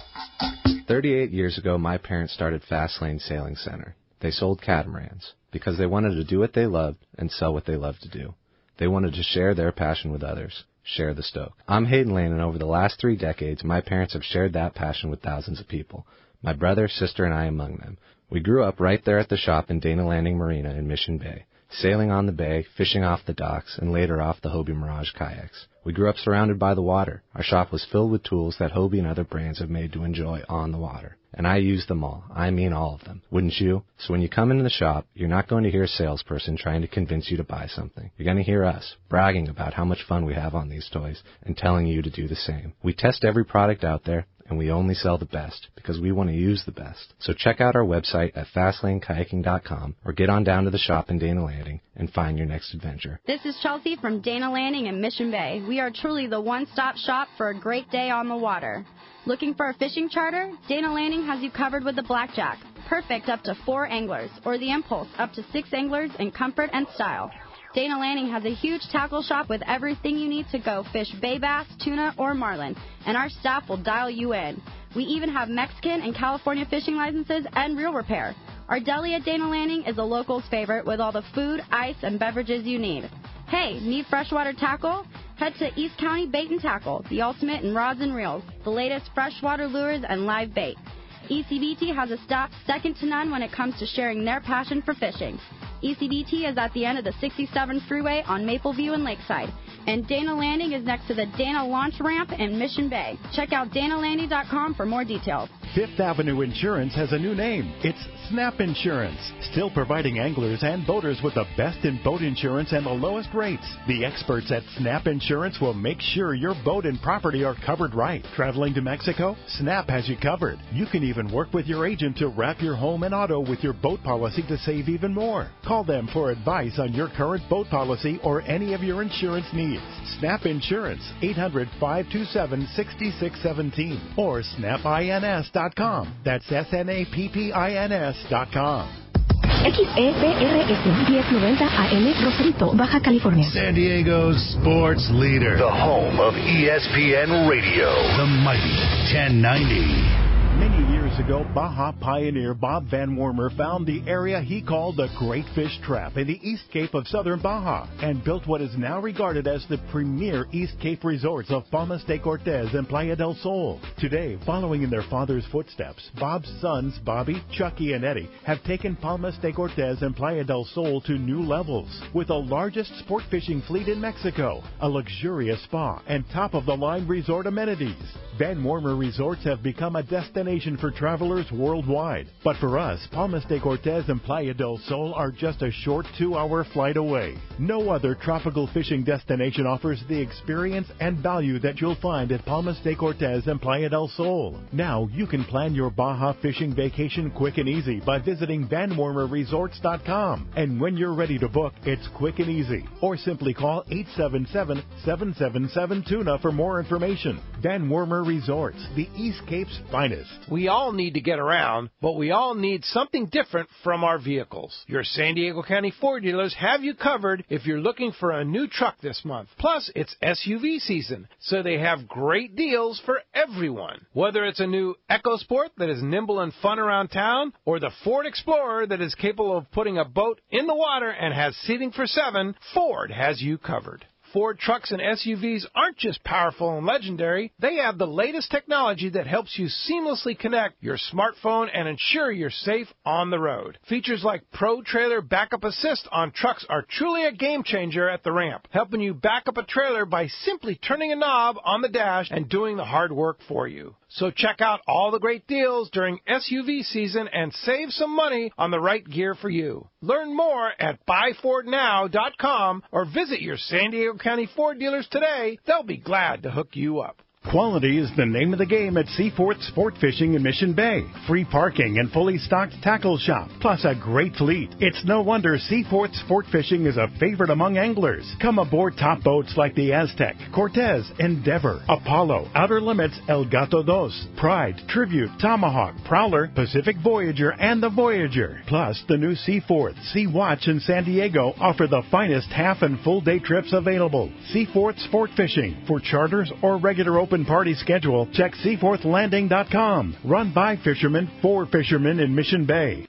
[SPEAKER 3] 38 years ago, my parents started Fastlane Sailing Center. They sold catamarans because they wanted to do what they loved and sell what they loved to do. They wanted to share their passion with others. Share the stoke. I'm Hayden Lane, and over the last 3 decades, my parents have shared that passion with thousands of people. My brother, sister, and I among them. We grew up right there at the shop in Dana Landing Marina in Mission Bay, sailing on the bay, fishing off the docks, and later off the Hobie Mirage kayaks. We grew up surrounded by the water. Our shop was filled with tools that Hobie and other brands have made to enjoy on the water. And I use them all. I mean all of them. Wouldn't you? So when you come into the shop, you're not going to hear a salesperson trying to convince you to buy something. You're going to hear us bragging about how much fun we have on these toys and telling you to do the same. We test every product out there, and we only sell the best because we want to use the best. So check out our website at FastlaneKayaking.com or get on down to the shop in Dana Landing and find your next adventure.
[SPEAKER 4] This is Chelsea from Dana Landing in Mission Bay. We are truly the one-stop shop for a great day on the water. Looking for a fishing charter? Dana Landing has you covered with the Blackjack. Perfect up to 4 anglers, or the Impulse up to 6 anglers in comfort and style. Dana Landing has a huge tackle shop with everything you need to go fish bay bass, tuna, or marlin, and our staff will dial you in. We even have Mexican and California fishing licenses and reel repair. Our deli at Dana Landing is a local's favorite with all the food, ice, and beverages you need. Hey, need freshwater tackle? Head to East County Bait and Tackle, the ultimate in rods and reels, the latest freshwater lures and live bait. ECBT has a staff second to none when it comes to sharing their passion for fishing. ECBT is at the end of the 67 freeway on Mapleview and Lakeside, and Dana Landing is next to the Dana Launch Ramp in Mission Bay. Check out DanaLanding.com for more details.
[SPEAKER 6] Fifth Avenue Insurance has a new name. It's Snap Insurance, still providing anglers and boaters with the best in boat insurance and the lowest rates. The experts at Snap Insurance will make sure your boat and property are covered right. Traveling to Mexico? Snap has you covered. You can even work with your agent to wrap your home and auto with your boat policy to save even more. Call them for advice on your current boat policy or any of your insurance needs. Snap Insurance, 800-527-6617 or snapins.com. That's SNAPPINS.com.
[SPEAKER 19] XEPRS 1090 AM Rosarito, Baja California.
[SPEAKER 1] San Diego's sports leader.
[SPEAKER 5] The home of ESPN Radio. The mighty 1090.
[SPEAKER 6] Many years ago, Baja pioneer Bob Van Wormer found the area he called the Great Fish Trap in the East Cape of southern Baja and built what is now regarded as the premier East Cape resorts of Palmas de Cortez and Playa del Sol. Today, following in their father's footsteps, Bob's sons, Bobby, Chucky, and Eddie, have taken Palmas de Cortez and Playa del Sol to new levels with the largest sport fishing fleet in Mexico, a luxurious spa, and top-of-the-line resort amenities. Van Wormer Resorts have become a destination for travelers worldwide. But for us, Palmas de Cortez and Playa del Sol are just a short 2-hour flight away. No other tropical fishing destination offers the experience and value that you'll find at Palmas de Cortez and Playa del Sol. Now you can plan your Baja fishing vacation quick and easy by visiting VanWormerResorts.com. And when you're ready to book, it's quick and easy. Or simply call 877-777-TUNA for more information. Van Wormer Resorts, the East Cape's finest.
[SPEAKER 2] We all need to get around, but we all need something different from our vehicles. Your San Diego County Ford dealers have you covered if you're looking for a new truck this month. Plus, it's SUV season, so they have great deals for everyone. Whether it's a new EcoSport that is nimble and fun around town, or the Ford Explorer that is capable of putting a boat in the water and has seating for 7, Ford has you covered. Ford trucks and SUVs aren't just powerful and legendary. They have the latest technology that helps you seamlessly connect your smartphone and ensure you're safe on the road. Features like Pro Trailer Backup Assist on trucks are truly a game changer at the ramp, helping you back up a trailer by simply turning a knob on the dash and doing the hard work for you. So check out all the great deals during SUV season and save some money on the right gear for you. Learn more at buyfordnow.com or visit your San Diego County Ford dealers today. They'll be glad to hook you up.
[SPEAKER 6] Quality is the name of the game at Seaforth Sport Fishing in Mission Bay. Free parking and fully stocked tackle shop, plus a great fleet. It's no wonder Seaforth Sport Fishing is a favorite among anglers. Come aboard top boats like the Aztec, Cortez, Endeavor, Apollo, Outer Limits, El Gato Dos, Pride, Tribute, Tomahawk, Prowler, Pacific Voyager, and the Voyager. Plus, the new Seaforth, Sea Watch, and San Diego offer the finest half and full day trips available. Seaforth Sport Fishing. For charters or regular open party schedule, check seaforthlanding.com. Run by fishermen for fishermen in Mission Bay.